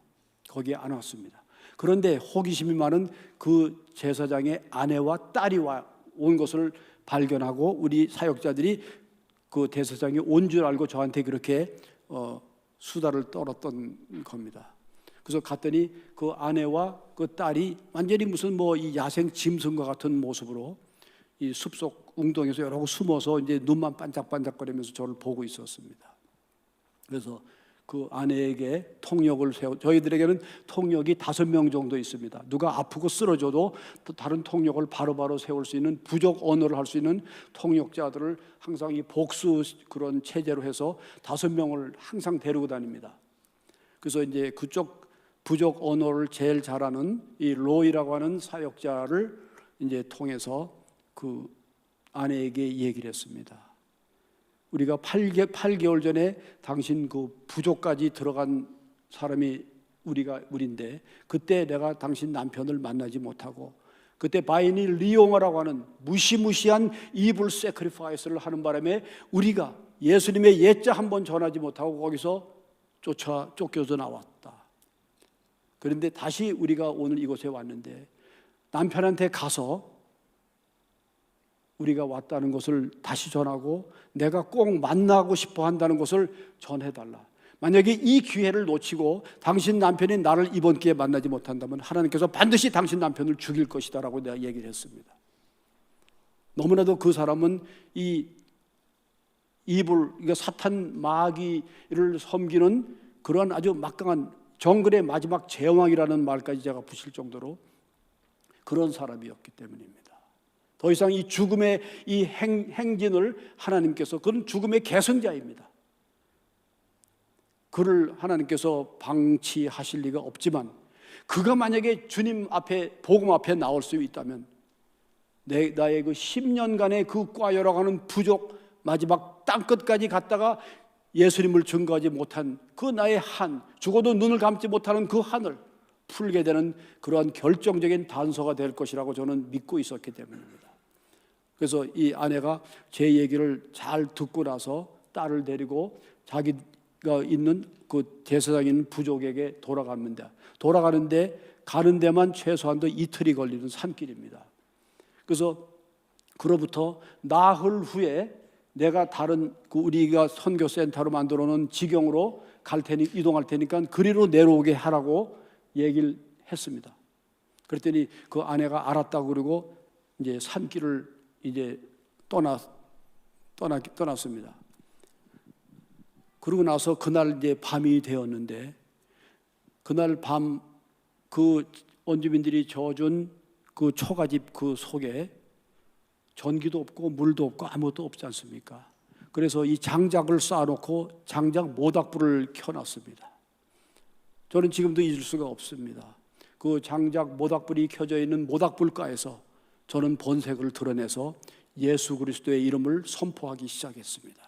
거기에 안 왔습니다. 그런데 호기심이 많은 그 제사장의 아내와 딸이 온 것을 발견하고 우리 사역자들이 그 대제사장이 온 줄 알고 저한테 그렇게 수다를 떨었던 겁니다. 그래서 갔더니 그 아내와 그 딸이 완전히 무슨 뭐 이 야생 짐승과 같은 모습으로 이 숲속 웅덩이에서 여러 곳 숨어서 이제 눈만 반짝반짝거리면서 저를 보고 있었습니다. 그래서 그 아내에게 통역을 저희들에게는 통역이 5명 정도 있습니다. 누가 아프고 쓰러져도 또 다른 통역을 바로바로 세울 수 있는, 부족 언어를 할 수 있는 통역자들을 항상 이 복수 그런 체제로 해서 5명을 항상 데리고 다닙니다. 그래서 이제 그쪽 부족 언어를 제일 잘하는 이 로이라고 하는 사역자를 이제 통해서 그 아내에게 얘기를 했습니다. 우리가 8개월 전에 당신 그 부족까지 들어간 사람이 우리인데, 그때 내가 당신 남편을 만나지 못하고, 그때 바이니 리용어라고 하는 무시무시한 이불 세크리파이스를 하는 바람에 우리가 예수님의 예자 한번 전하지 못하고 거기서 쫓겨서 나왔다. 그런데 다시 우리가 오늘 이곳에 왔는데 남편한테 가서 우리가 왔다는 것을 다시 전하고 내가 꼭 만나고 싶어 한다는 것을 전해달라. 만약에 이 기회를 놓치고 당신 남편이 나를 이번 기회에 만나지 못한다면 하나님께서 반드시 당신 남편을 죽일 것이다 라고 내가 얘기를 했습니다. 너무나도 그 사람은 이 이불, 사탄 마귀를 섬기는 그런 아주 막강한 정글의 마지막 제왕이라는 말까지 제가 붙일 정도로 그런 사람이었기 때문입니다. 더 이상 이 죽음의 이 행진을 하나님께서, 그는 죽음의 계승자입니다. 그를 하나님께서 방치하실 리가 없지만 그가 만약에 주님 앞에, 복음 앞에 나올 수 있다면 나의 그 10년간의 그 꽈여라고 하는 부족, 마지막 땅끝까지 갔다가 예수님을 증거하지 못한 그 나의 한, 죽어도 눈을 감지 못하는 그 한을 풀게 되는 그러한 결정적인 단서가 될 것이라고 저는 믿고 있었기 때문입니다. 그래서 이 아내가 제 얘기를 잘 듣고 나서 딸을 데리고 자기가 있는 그 제사장에 있는 부족에게 돌아가는데 가는 데만 최소한도 이틀이 걸리는 산길입니다. 그래서 그로부터 나흘 후에 내가 다른 우리가 선교센터로 만들어 놓은 지경으로 이동할 테니까 그리로 내려오게 하라고 얘기를 했습니다. 그랬더니 그 아내가 알았다고 그러고 이제 산길을 이제 떠났습니다. 그러고 나서 그날 이제 밤이 되었는데, 그날 밤 그 원주민들이 져준 그 초가집 그 속에 전기도 없고 물도 없고 아무것도 없지 않습니까? 그래서 이 장작을 쌓아놓고 장작 모닥불을 켜놨습니다. 저는 지금도 잊을 수가 없습니다. 그 장작 모닥불이 켜져 있는 모닥불가에서 저는 본색을 드러내서 예수 그리스도의 이름을 선포하기 시작했습니다.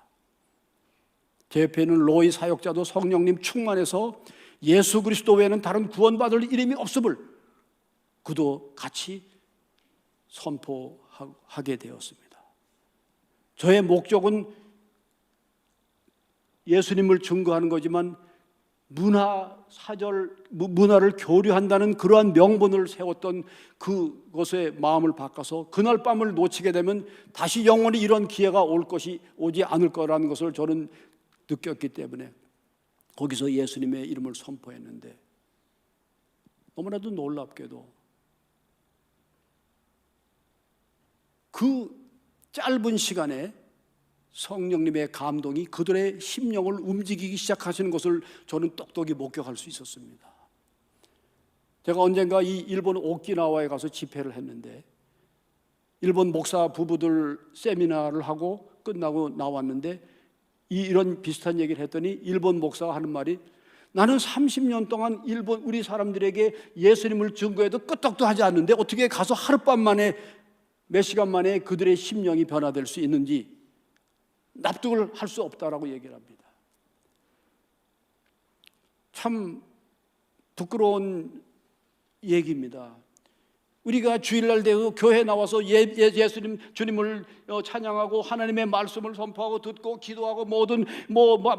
제 옆에 있는 로이 사역자도 성령님 충만해서 예수 그리스도 외에는 다른 구원받을 이름이 없음을 그도 같이 선포하게 되었습니다. 저의 목적은 예수님을 증거하는 거지만 문화를 교류한다는 그러한 명분을 세웠던 그것의 마음을 바꿔서 그날 밤을 놓치게 되면 다시 영원히 이런 기회가 오지 않을 거라는 것을 저는 느꼈기 때문에 거기서 예수님의 이름을 선포했는데, 너무나도 놀랍게도 그 짧은 시간에 성령님의 감동이 그들의 심령을 움직이기 시작하시는 것을 저는 똑똑히 목격할 수 있었습니다. 제가 언젠가 이 일본 오키나와에 가서 집회를 했는데 일본 목사 부부들 세미나를 하고 끝나고 나왔는데 이런 비슷한 얘기를 했더니 일본 목사가 하는 말이, 나는 30년 동안 일본 우리 사람들에게 예수님을 증거해도 끄떡도 하지 않는데 어떻게 가서 하룻밤 만에 몇 시간 만에 그들의 심령이 변화될 수 있는지 납득을 할 수 없다라고 얘기를 합니다. 참 부끄러운 얘기입니다. 우리가 주일날 되고 교회 나와서 예수님 주님을 찬양하고 하나님의 말씀을 선포하고 듣고 기도하고 뭐든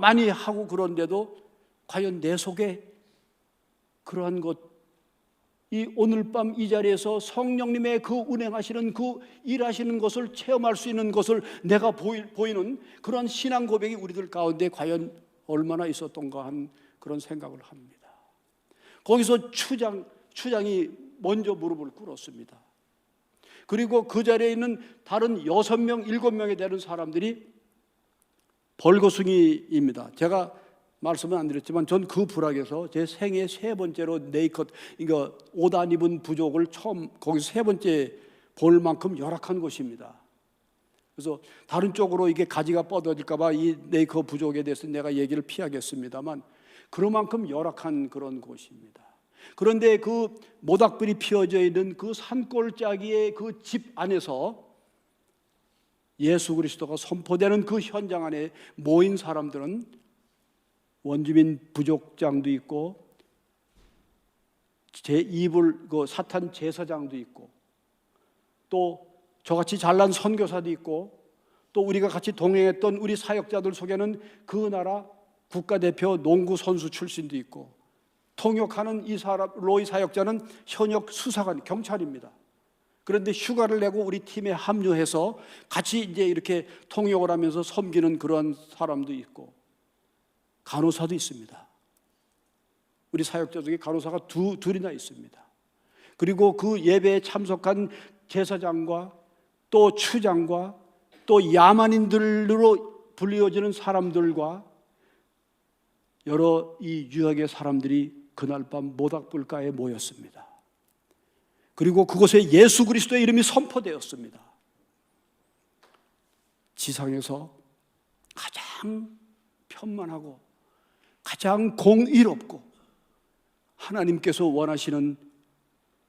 많이 하고 그런데도 과연 내 속에 그러한 것, 이 오늘 밤 이 자리에서 성령님의 그 운행하시는 그 일하시는 것을 체험할 수 있는 것을 내가 보이는 그런 신앙 고백이 우리들 가운데 과연 얼마나 있었던가 한 그런 생각을 합니다. 거기서 추장이 먼저 무릎을 꿇었습니다. 그리고 그 자리에 있는 다른 6명, 7명에 되는 사람들이 벌거숭이입니다. 제가 말씀은 안 드렸지만 전 그 부락에서 제 생애 세 번째로 네이컷, 그러니까 옷 안 입은 부족을 처음 거기서 세 번째 볼 만큼 열악한 곳입니다. 그래서 다른 쪽으로 이게 가지가 뻗어질까 봐 이 네이컷 부족에 대해서 내가 얘기를 피하겠습니다만 그만큼 열악한 그런 곳입니다. 그런데 그 모닥불이 피어져 있는 그 산골짜기의 그 집 안에서 예수 그리스도가 선포되는 그 현장 안에 모인 사람들은 원주민 부족장도 있고 제2불 그 사탄 제사장도 있고 또 저같이 잘난 선교사도 있고 또 우리가 같이 동행했던 우리 사역자들 속에는 그 나라 국가대표 농구 선수 출신도 있고 통역하는 이 사람 로이 사역자는 현역 수사관 경찰입니다. 그런데 휴가를 내고 우리 팀에 합류해서 같이 이제 이렇게 통역을 하면서 섬기는 그런 사람도 있고 간호사도 있습니다. 우리 사역자 중에 간호사가 둘이나 있습니다. 그리고 그 예배에 참석한 제사장과 또 추장과 또 야만인들로 불리워지는 사람들과 여러 이 유학의 사람들이 그날 밤 모닥불가에 모였습니다. 그리고 그곳에 예수 그리스도의 이름이 선포되었습니다. 지상에서 가장 편만하고 가장 공의롭고 하나님께서 원하시는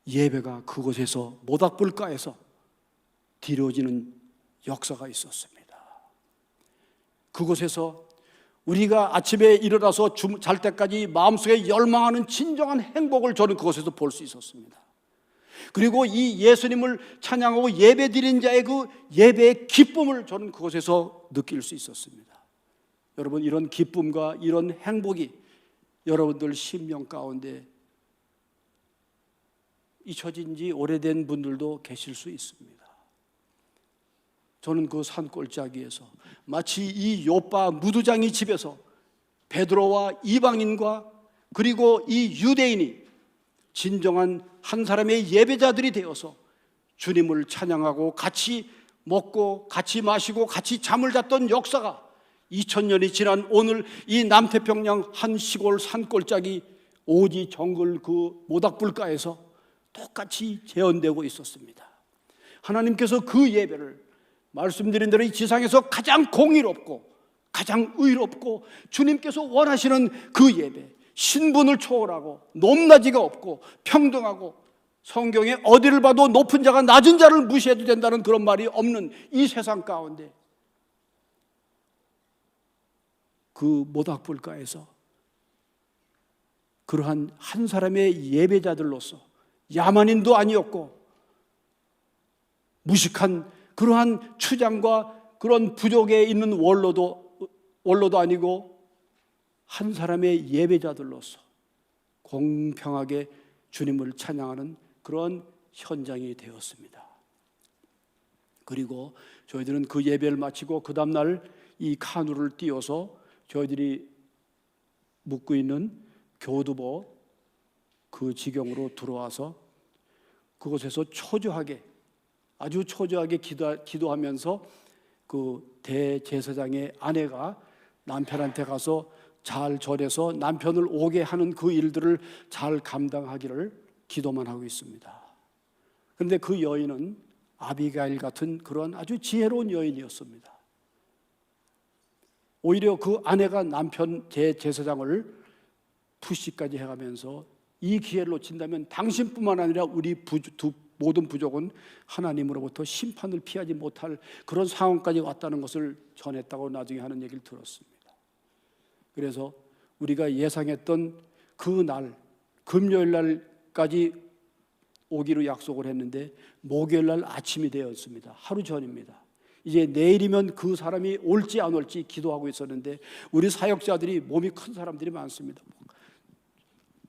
예배가 그곳에서 모닥불가에서 이루어지는 역사가 있었습니다. 그곳에서 우리가 아침에 일어나서 잘 때까지 마음속에 열망하는 진정한 행복을 저는 그곳에서 볼 수 있었습니다. 그리고 이 예수님을 찬양하고 예배 드린 자의 그 예배의 기쁨을 저는 그곳에서 느낄 수 있었습니다. 여러분, 이런 기쁨과 이런 행복이 여러분들 심령 가운데 잊혀진 지 오래된 분들도 계실 수 있습니다. 저는 그 산골짜기에서 마치 이 요빠 무두장이 집에서 베드로와 이방인과 그리고 이 유대인이 진정한 한 사람의 예배자들이 되어서 주님을 찬양하고 같이 먹고 같이 마시고 같이 잠을 잤던 역사가 2000년이 지난 오늘 이 남태평양 한 시골 산골짜기 오지 정글 그 모닥불가에서 똑같이 재현되고 있었습니다. 하나님께서 그 예배를 말씀드린 대로 이 지상에서 가장 공의롭고 가장 의롭고 주님께서 원하시는 그 예배, 신분을 초월하고 높낮이가 없고 평등하고 성경에 어디를 봐도 높은 자가 낮은 자를 무시해도 된다는 그런 말이 없는 이 세상 가운데 그 모닥불가에서 그러한 한 사람의 예배자들로서 야만인도 아니었고 무식한 그러한 추장과 그런 부족에 있는 원로도 아니고 한 사람의 예배자들로서 공평하게 주님을 찬양하는 그런 현장이 되었습니다. 그리고 저희들은 그 예배를 마치고 그 다음날 이 카누를 띄워서 저희들이 묵고 있는 교두보 그 지경으로 들어와서 그곳에서 초조하게 아주 초조하게 기도하면서 그 대제사장의 아내가 남편한테 가서 잘 전해서 남편을 오게 하는 그 일들을 잘 감당하기를 기도만 하고 있습니다. 그런데 그 여인은 아비가일 같은 그런 아주 지혜로운 여인이었습니다. 오히려 그 아내가 남편 대제사장을 푸시까지 해가면서 이 기회를 놓친다면 당신뿐만 아니라 우리 모든 부족은 하나님으로부터 심판을 피하지 못할 그런 상황까지 왔다는 것을 전했다고 나중에 하는 얘기를 들었습니다. 그래서 우리가 예상했던 그 날 금요일 날까지 오기로 약속을 했는데 목요일 날 아침이 되었습니다. 하루 전입니다. 이제 내일이면 그 사람이 올지 안 올지 기도하고 있었는데 우리 사역자들이 몸이 큰 사람들이 많습니다.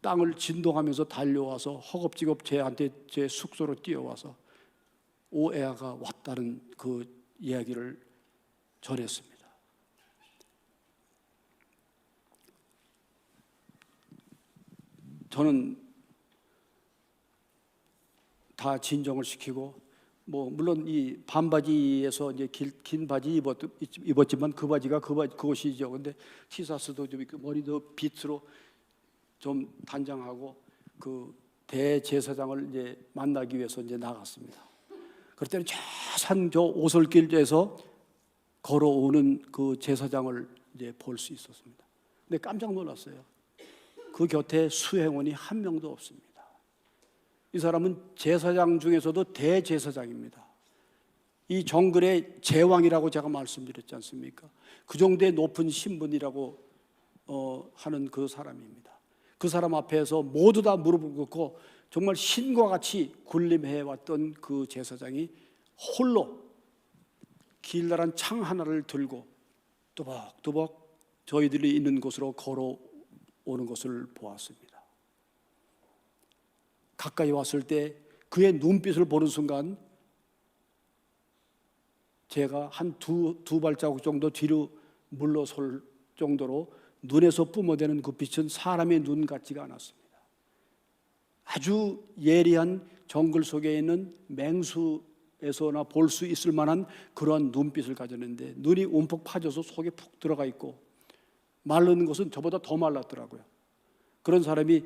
땅을 진동하면서 달려와서 허겁지겁 제 숙소로 뛰어와서 오에아가 왔다는 그 이야기를 전했습니다. 저는 다 진정을 시키고 뭐 물론 이 반바지에서 이제 긴 바지 입었지만 그 바지가 그것이죠. 근데 티사스도 좀 있고 머리도 빗으로 좀 단장하고 그 대제사장을 이제 만나기 위해서 이제 나갔습니다. 그럴 때는 저 오솔길에서 걸어오는 그 제사장을 이제 볼 수 있었습니다. 근데 깜짝 놀랐어요. 그 곁에 수행원이 한 명도 없습니다. 이 사람은 제사장 중에서도 대제사장입니다. 이 정글의 제왕이라고 제가 말씀드렸지 않습니까? 그 정도의 높은 신분이라고 하는 그 사람입니다. 그 사람 앞에서 모두 다 무릎을 꿇고 정말 신과 같이 군림해왔던 그 제사장이 홀로 길다란 창 하나를 들고 또박또박 저희들이 있는 곳으로 걸어오는 것을 보았습니다. 가까이 왔을 때 그의 눈빛을 보는 순간 제가 한 두 발자국 정도 뒤로 물러설 정도로 눈에서 뿜어대는 그 빛은 사람의 눈 같지가 않았습니다. 아주 예리한 정글 속에 있는 맹수에서나 볼 수 있을 만한 그러한 눈빛을 가졌는데 눈이 움푹 파져서 속에 푹 들어가 있고 마른 것은 저보다 더 말랐더라고요. 그런 사람이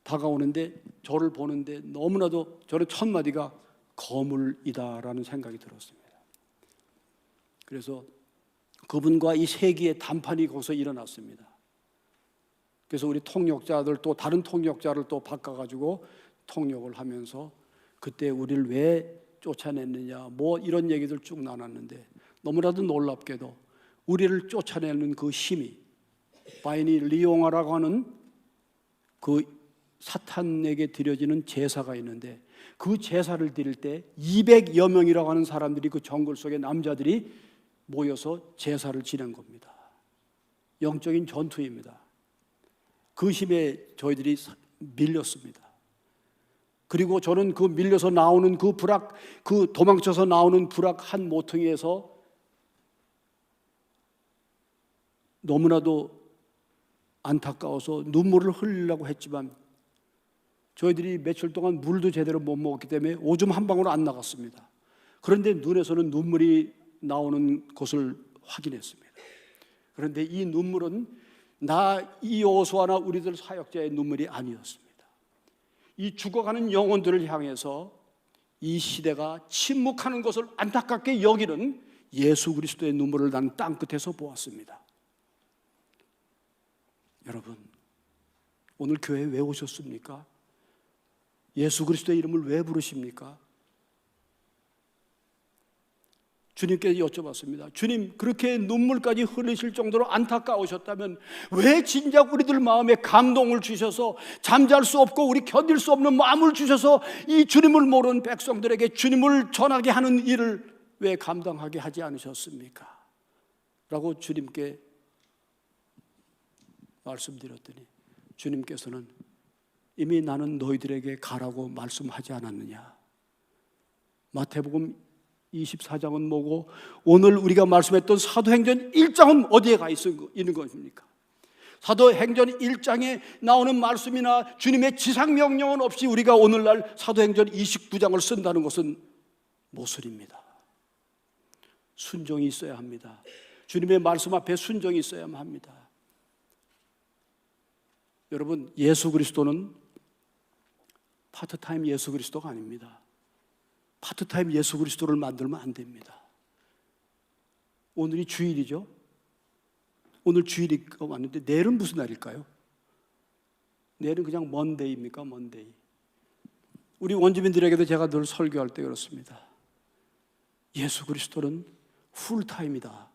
다가오는데 저를 보는데 너무나도 저는 첫 마디가 거물이다라는 생각이 들었습니다. 그래서 그분과 이 세기의 단판이 거기서 일어났습니다. 그래서 우리 통역자들 또 다른 통역자를 또 바꿔가지고 통역을 하면서 그때 우리를 왜 쫓아냈느냐 뭐 이런 얘기들 쭉 나눴는데 너무나도 놀랍게도 우리를 쫓아내는 그 힘이 바이니 리옹아라고 하는 그 사탄에게 드려지는 제사가 있는데 그 제사를 드릴 때 200여 명이라고 하는 사람들이 그 정글 속의 남자들이 모여서 제사를 지낸 겁니다. 영적인 전투입니다. 그 힘에 저희들이 밀렸습니다. 그리고 저는 그 밀려서 나오는 그 불악, 그 도망쳐서 나오는 불악 한 모퉁이에서 너무나도 안타까워서 눈물을 흘리려고 했지만 저희들이 며칠 동안 물도 제대로 못 먹었기 때문에 오줌 한 방울 안 나갔습니다. 그런데 눈에서는 눈물이 나오는 것을 확인했습니다. 그런데 이 눈물은 나 이호수아나 우리들 사역자의 눈물이 아니었습니다. 이 죽어가는 영혼들을 향해서 이 시대가 침묵하는 것을 안타깝게 여기는 예수 그리스도의 눈물을 난 땅끝에서 보았습니다. 여러분, 오늘 교회에 왜 오셨습니까? 예수 그리스도의 이름을 왜 부르십니까? 주님께 여쭤봤습니다. 주님, 그렇게 눈물까지 흘리실 정도로 안타까우셨다면 왜 진작 우리들 마음에 감동을 주셔서 잠잘 수 없고 우리 견딜 수 없는 마음을 주셔서 이 주님을 모르는 백성들에게 주님을 전하게 하는 일을 왜 감당하게 하지 않으셨습니까? 라고 주님께 말씀드렸더니 주님께서는 이미 나는 너희들에게 가라고 말씀하지 않았느냐. 마태복음 24장은 뭐고 오늘 우리가 말씀했던 사도행전 1장은 어디에 가 있는 것입니까? 사도행전 1장에 나오는 말씀이나 주님의 지상명령은 없이 우리가 오늘날 사도행전 29장을 쓴다는 것은 모순입니다. 순종이 있어야 합니다. 주님의 말씀 앞에 순종이 있어야만 합니다. 여러분, 예수 그리스도는 파트타임 예수 그리스도가 아닙니다. 파트타임 예수 그리스도를 만들면 안 됩니다. 오늘이 주일이죠. 오늘 주일이 왔는데 내일은 무슨 날일까요? 내일은 그냥 먼데이입니까? 먼데이. 우리 원주민들에게도 제가 늘 설교할 때 그렇습니다. 예수 그리스도는 풀타임이다.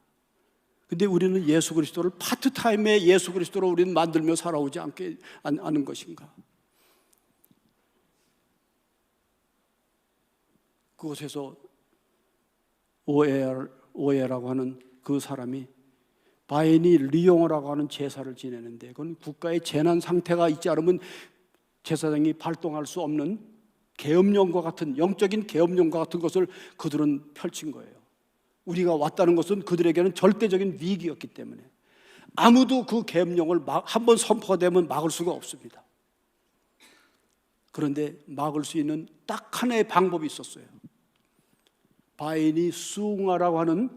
근데 우리는 예수 그리스도를 파트타임의 예수 그리스도로 우리는 만들며 살아오지 않은 것인가? 그곳에서 오에라고 하는 그 사람이 바이니 리용어라고 하는 제사를 지내는데 그건 국가의 재난 상태가 있지 않으면 제사장이 발동할 수 없는 계엄령과 같은 영적인 계엄령과 같은 것을 그들은 펼친 거예요. 우리가 왔다는 것은 그들에게는 절대적인 위기였기 때문에 아무도 그 계엄령을 한번 선포가 되면 막을 수가 없습니다. 그런데 막을 수 있는 딱 하나의 방법이 있었어요. 바이니 수웅아라고 하는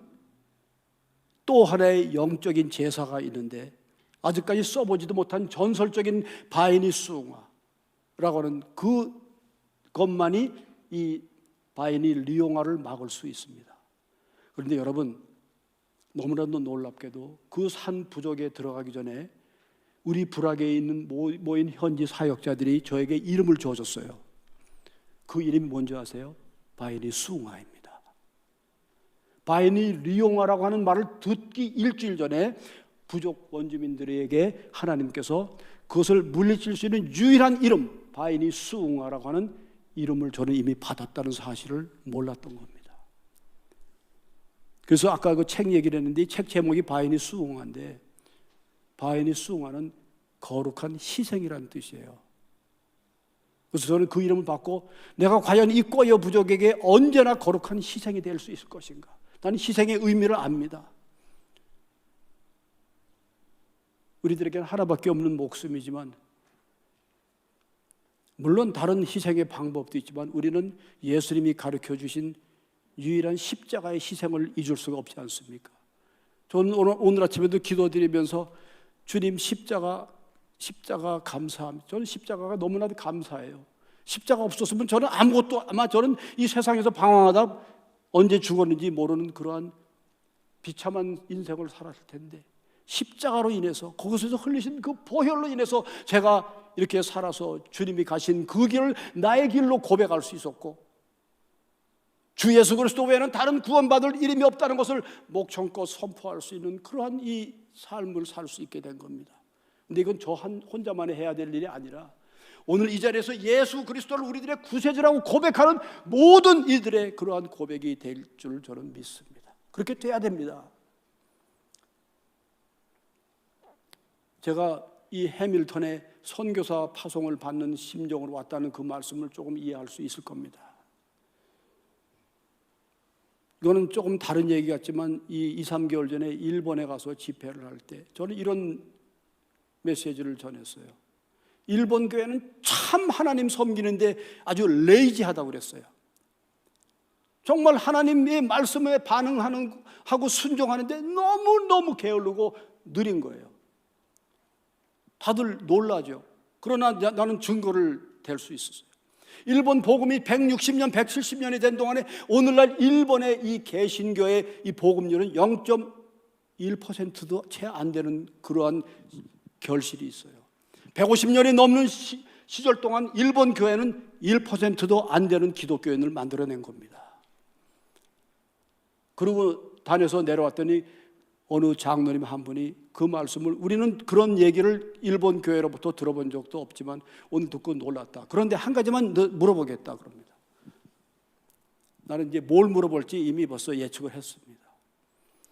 또 하나의 영적인 제사가 있는데, 아직까지 써보지도 못한 전설적인 바이니 수웅아라고 하는 그것만이 이 바이니 리옹아를 막을 수 있습니다. 그런데 여러분, 너무나도 놀랍게도 그 산 부족에 들어가기 전에 우리 불악에 있는 모인 현지 사역자들이 저에게 이름을 줘줬어요. 그 이름이 뭔지 아세요? 바이니 수웅아입니다. 바이니 리옹아라고 하는 말을 듣기 일주일 전에 부족 원주민들에게 하나님께서 그것을 물리칠 수 있는 유일한 이름, 바이니 수웅아라고 하는 이름을 저는 이미 받았다는 사실을 몰랐던 겁니다. 그래서 아까 그 책 얘기를 했는데, 이 책 제목이 바이니 수웅아인데, 바이니 수웅아는 거룩한 희생이라는 뜻이에요. 그래서 저는 그 이름을 받고 내가 과연 이 꼬여 부족에게 언제나 거룩한 희생이 될 수 있을 것인가. 나는 희생의 의미를 압니다. 우리들에게는 하나밖에 없는 목숨이지만, 물론 다른 희생의 방법도 있지만 우리는 예수님이 가르쳐 주신 유일한 십자가의 희생을 잊을 수가 없지 않습니까? 저는 오늘 아침에도 기도드리면서 주님 십자가 감사합니다. 저는 십자가가 너무나도 감사해요. 십자가 없었으면 저는 아무것도, 아마 저는 이 세상에서 방황하다 언제 죽었는지 모르는 그러한 비참한 인생을 살았을 텐데, 십자가로 인해서, 거기서 흘리신 그 보혈로 인해서 제가 이렇게 살아서 주님이 가신 그 길을 나의 길로 고백할 수 있었고, 주 예수 그리스도 외에는 다른 구원받을 이름이 없다는 것을 목청껏 선포할 수 있는 그러한 이 삶을 살 수 있게 된 겁니다. 근데 이건 저 혼자만이 해야 될 일이 아니라, 오늘 이 자리에서 예수 그리스도를 우리들의 구세주라고 고백하는 모든 이들의 그러한 고백이 될 줄 저는 믿습니다. 그렇게 돼야 됩니다. 제가 이 해밀턴의 선교사 파송을 받는 심정으로 왔다는 그 말씀을 조금 이해할 수 있을 겁니다. 이거는 조금 다른 얘기 같지만 2-3개월 전에 일본에 가서 집회를 할 때 저는 이런 메시지를 전했어요. 일본 교회는 참 하나님 섬기는데 아주 레이지하다고 그랬어요. 정말 하나님의 말씀에 반응하고 순종하는데 너무너무 게으르고 느린 거예요. 다들 놀라죠. 그러나 나는 증거를 댈 수 있었어요. 일본 복음이 160년, 170년이 된 동안에 오늘날 일본의 이 개신교의 이 복음률은 0.1%도 채 안 되는 그러한 결실이 있어요. 150년이 넘는 시절 동안 일본 교회는 1%도 안 되는 기독교인을 만들어낸 겁니다. 그리고 단에서 내려왔더니 어느 장로님 한 분이 그 말씀을, 우리는 그런 얘기를 일본 교회로부터 들어본 적도 없지만 오늘 듣고 놀랐다. 그런데 한 가지만 물어보겠다 그럽니다. 나는 이제 뭘 물어볼지 이미 벌써 예측을 했습니다.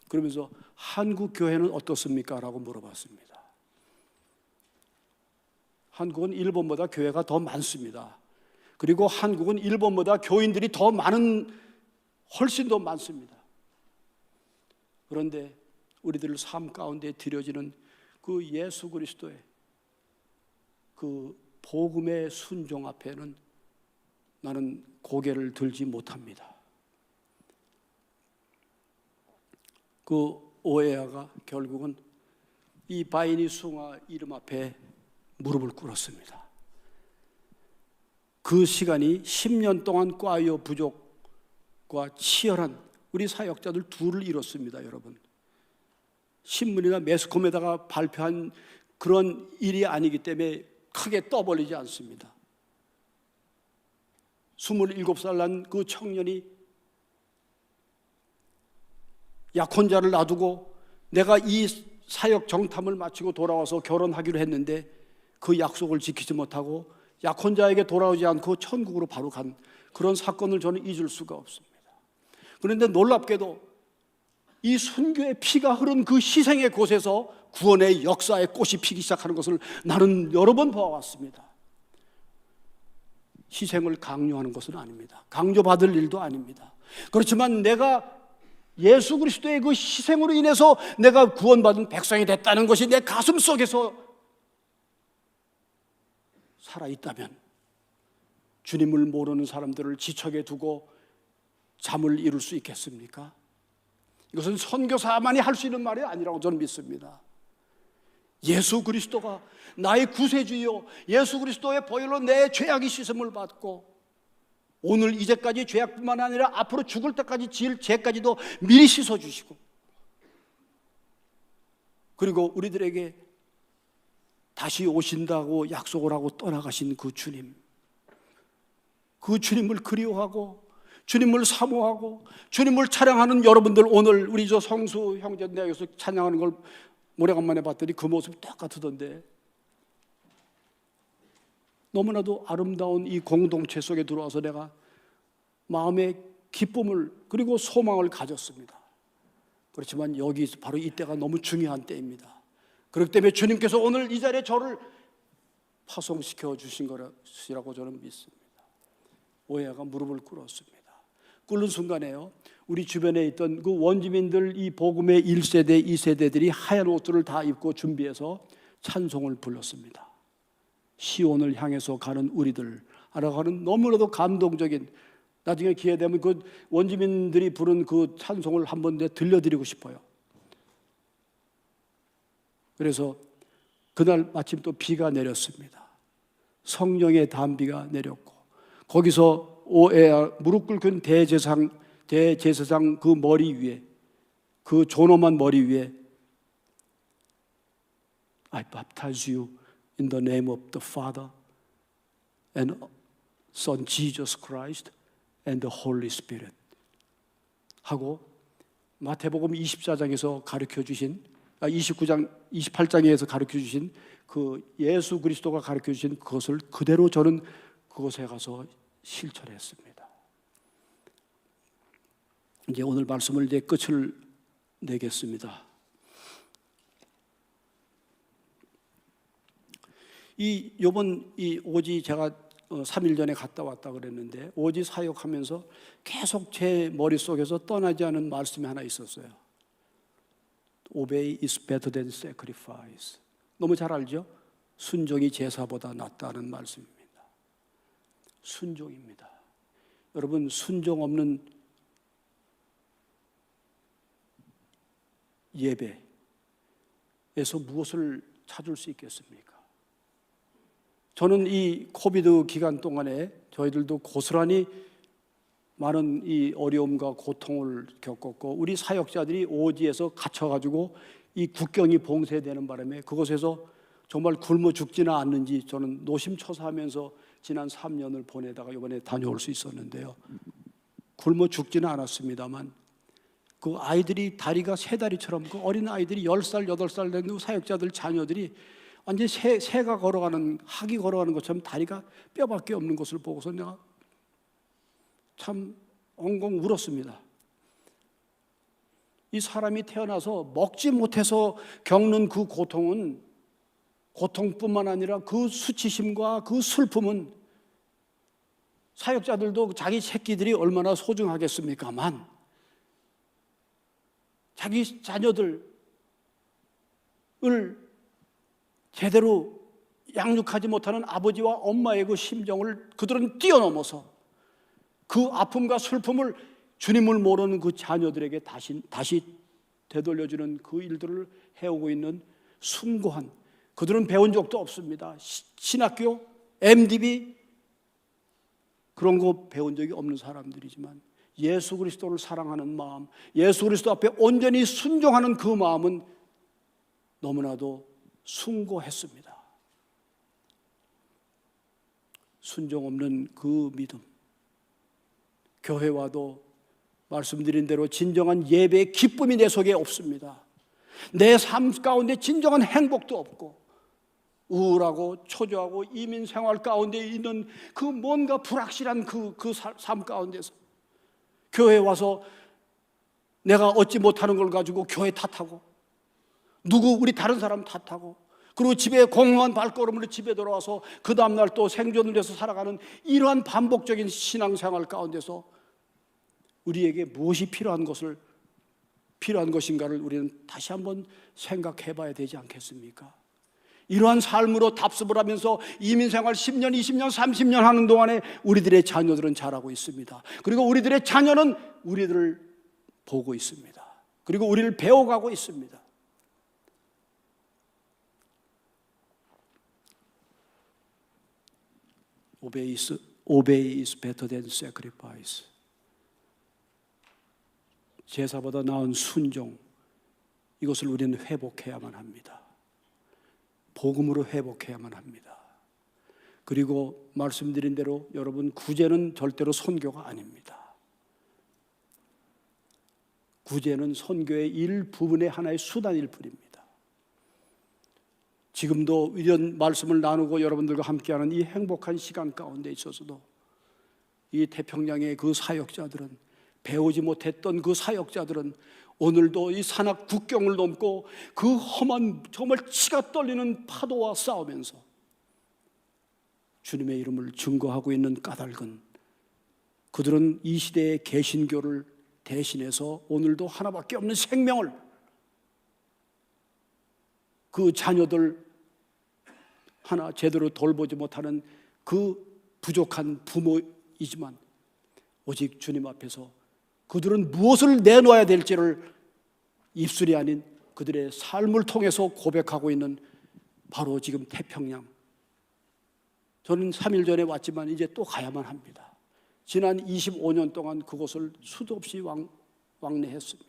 그러면서 한국 교회는 어떻습니까? 라고 물어봤습니다. 한국은 일본보다 교회가 더 많습니다. 그리고 한국은 일본보다 교인들이 더 많은, 훨씬 더 많습니다. 그런데 우리들 삶 가운데 드려지는 그 예수 그리스도의 그 복음의 순종 앞에는 나는 고개를 들지 못합니다. 그 오해아가 결국은 이 바이니 수웅아 이름 앞에 무릎을 꿇었습니다. 그 시간이 10년 동안 꽈요 부족과 치열한 우리 사역자들 둘을 잃었습니다. 여러분, 신문이나 매스컴에다가 발표한 그런 일이 아니기 때문에 크게 떠벌리지 않습니다. 27살 난 그 청년이 약혼자를 놔두고 내가 이 사역 정탐을 마치고 돌아와서 결혼하기로 했는데 그 약속을 지키지 못하고 약혼자에게 돌아오지 않고 천국으로 바로 간 그런 사건을 저는 잊을 수가 없습니다. 그런데 놀랍게도 이 순교의 피가 흐른 그 희생의 곳에서 구원의 역사의 꽃이 피기 시작하는 것을 나는 여러 번 보아왔습니다. 희생을 강요하는 것은 아닙니다. 강조받을 일도 아닙니다. 그렇지만 내가 예수 그리스도의 그 희생으로 인해서 내가 구원받은 백성이 됐다는 것이 내 가슴 속에서 살아있다면, 주님을 모르는 사람들을 지척에 두고 잠을 이룰 수 있겠습니까? 이것은 선교사만이 할 수 있는 말이 아니라고 저는 믿습니다. 예수 그리스도가 나의 구세주요, 예수 그리스도의 보혈로 내 죄악이 씻음을 받고 오늘 이제까지 죄악뿐만 아니라 앞으로 죽을 때까지 지을 죄까지도 미리 씻어주시고, 그리고 우리들에게 다시 오신다고 약속을 하고 떠나가신 그 주님, 그 주님을 그리워하고 주님을 사모하고 주님을 찬양하는 여러분들, 오늘 우리 저 성수 형제 내에서 찬양하는 걸 오래간만에 봤더니 그 모습이 똑같던데, 너무나도 아름다운 이 공동체 속에 들어와서 내가 마음의 기쁨을 그리고 소망을 가졌습니다. 그렇지만 여기 바로 이때가 너무 중요한 때입니다. 그렇기 때문에 주님께서 오늘 이 자리에 저를 파송시켜 주신 것이라고 저는 믿습니다. 오해가 무릎을 꿇었습니다. 꿇는 순간에요, 우리 주변에 있던 그 원주민들, 이 복음의 1세대, 2세대들이 하얀 옷들을 다 입고 준비해서 찬송을 불렀습니다. 시온을 향해서 가는 우리들 라고 하는 너무나도 감동적인, 나중에 기회 되면 그 원주민들이 부른 그 찬송을 한번 들려드리고 싶어요. 그래서 그날 마침 또 비가 내렸습니다. 성령의 단비가 내렸고, 거기서 무릎 꿇은 대제사장 그 머리 위에, 그 존엄한 머리 위에 I baptize you in the name of the Father and Son Jesus Christ and the Holy Spirit 하고, 마태복음 24장에서 가르쳐 주신 28장에서 가르쳐 주신 그 예수 그리스도가 가르쳐 주신 그것을 그대로 저는 그곳에 가서 실천했습니다. 이제 오늘 말씀을 이제 끝을 내겠습니다. 요번 오지 제가 3일 전에 갔다 왔다 그랬는데, 오지 사역하면서 계속 제 머릿속에서 떠나지 않은 말씀이 하나 있었어요. Obey is better than sacrifice. 너무 잘 알죠? 순종이 제사보다 낫다는 말씀입니다. 순종입니다. 여러분, 순종 없는 예배에서 무엇을 찾을 수 있겠습니까? 저는 이 코비드 기간 동안에 저희들도 고스란히 많은 이 어려움과 고통을 겪었고, 우리 사역자들이 오지에서 갇혀가지고 이 국경이 봉쇄되는 바람에 그곳에서 정말 굶어 죽지는 않는지 저는 노심초사하면서 지난 3년을 보내다가 이번에 다녀올 수 있었는데요, 굶어 죽지는 않았습니다만 그 아이들이 다리가 세 다리처럼, 그 어린 아이들이 10살, 8살 된 그 사역자들 자녀들이 완전히 새가 걸어가는, 학이 걸어가는 것처럼 다리가 뼈밖에 없는 것을 보고서 내가 참 엉엉 울었습니다. 이 사람이 태어나서 먹지 못해서 겪는 그 고통은, 고통뿐만 아니라 그 수치심과 그 슬픔은 사역자들도 자기 새끼들이 얼마나 소중하겠습니까만, 자기 자녀들을 제대로 양육하지 못하는 아버지와 엄마의 그 심정을 그들은 뛰어넘어서 그 아픔과 슬픔을 주님을 모르는 그 자녀들에게 다시 되돌려주는 그 일들을 해오고 있는 숭고한, 그들은 배운 적도 없습니다. 신학교, MDB 그런 거 배운 적이 없는 사람들이지만 예수 그리스도를 사랑하는 마음, 예수 그리스도 앞에 온전히 순종하는 그 마음은 너무나도 숭고했습니다. 순종 없는 그 믿음, 교회 와도 말씀드린 대로 진정한 예배의 기쁨이 내 속에 없습니다. 내 삶 가운데 진정한 행복도 없고, 우울하고 초조하고 이민 생활 가운데 있는 그 뭔가 불확실한 그 삶 가운데서 교회에 와서 내가 얻지 못하는 걸 가지고 교회 탓하고, 우리 다른 사람 탓하고, 그리고 집에 공허한 발걸음으로 집에 돌아와서 그 다음날 또 생존을 해서 살아가는 이러한 반복적인 신앙생활 가운데서 우리에게 무엇이 필요한 것인가를 우리는 다시 한번 생각해 봐야 되지 않겠습니까? 이러한 삶으로 답습을 하면서 이민생활 10년, 20년, 30년 하는 동안에 우리들의 자녀들은 자라고 있습니다. 그리고 우리들의 자녀는 우리들을 보고 있습니다. 그리고 우리를 배워가고 있습니다. Obey is better than sacrifice. 제사보다 나은 순종, 이것을 우리는 회복해야만 합니다. 복음으로 회복해야만 합니다. 그리고 말씀드린 대로 여러분, 구제는 절대로 선교가 아닙니다. 구제는 선교의 일부분의 하나의 수단일 뿐입니다. 지금도 이런 말씀을 나누고 여러분들과 함께하는 이 행복한 시간 가운데 있어서도 이 태평양의 그 사역자들은, 배우지 못했던 그 사역자들은 오늘도 이 산악 국경을 넘고 그 험한 정말 치가 떨리는 파도와 싸우면서 주님의 이름을 증거하고 있는 까닭은, 그들은 이 시대의 개신교를 대신해서 오늘도 하나밖에 없는 생명을, 그 자녀들 하나 제대로 돌보지 못하는 그 부족한 부모이지만 오직 주님 앞에서 그들은 무엇을 내놓아야 될지를 입술이 아닌 그들의 삶을 통해서 고백하고 있는 바로 지금 태평양. 저는 3일 전에 왔지만 이제 또 가야만 합니다. 지난 25년 동안 그곳을 수도 없이 왕래했습니다.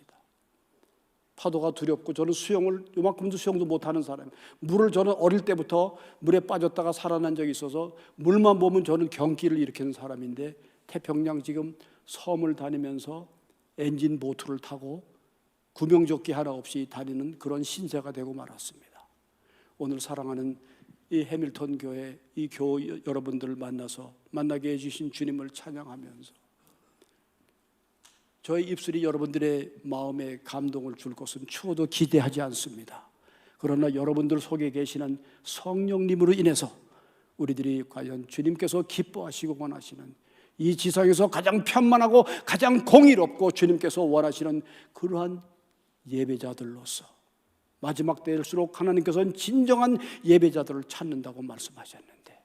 파도가 두렵고, 저는 수영을 요만큼도 수영도 못하는 사람이에요. 물을 저는 어릴 때부터 물에 빠졌다가 살아난 적이 있어서 물만 보면 저는 경기를 일으키는 사람인데, 태평양 지금 섬을 다니면서 엔진 보트를 타고 구명조끼 하나 없이 다니는 그런 신세가 되고 말았습니다. 오늘 사랑하는 이 해밀턴 교회, 이 교우 여러분들을 만나게 해주신 주님을 찬양하면서 저의 입술이 여러분들의 마음에 감동을 줄 것은 추워도 기대하지 않습니다. 그러나 여러분들 속에 계시는 성령님으로 인해서 우리들이 과연 주님께서 기뻐하시고 원하시는, 이 지상에서 가장 편만하고 가장 공의롭고 주님께서 원하시는 그러한 예배자들로서, 마지막 때일수록 하나님께서는 진정한 예배자들을 찾는다고 말씀하셨는데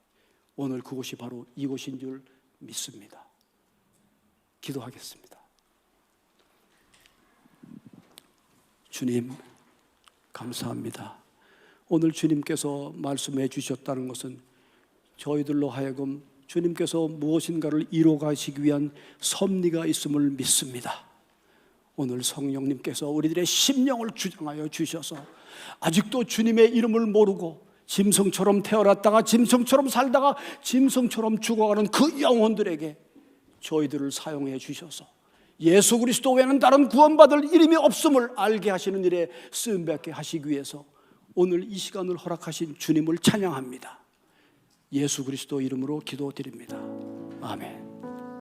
오늘 그곳이 바로 이곳인 줄 믿습니다. 기도하겠습니다. 주님, 감사합니다. 오늘 주님께서 말씀해 주셨다는 것은 저희들로 하여금 주님께서 무엇인가를 이루어가시기 위한 섭리가 있음을 믿습니다. 오늘 성령님께서 우리들의 심령을 주장하여 주셔서 아직도 주님의 이름을 모르고 짐승처럼 태어났다가 짐승처럼 살다가 짐승처럼 죽어가는 그 영혼들에게 저희들을 사용해 주셔서 예수 그리스도 외에는 다른 구원받을 이름이 없음을 알게 하시는 일에 쓰임받게 하시기 위해서 오늘 이 시간을 허락하신 주님을 찬양합니다. 예수 그리스도 이름으로 기도드립니다. 아멘.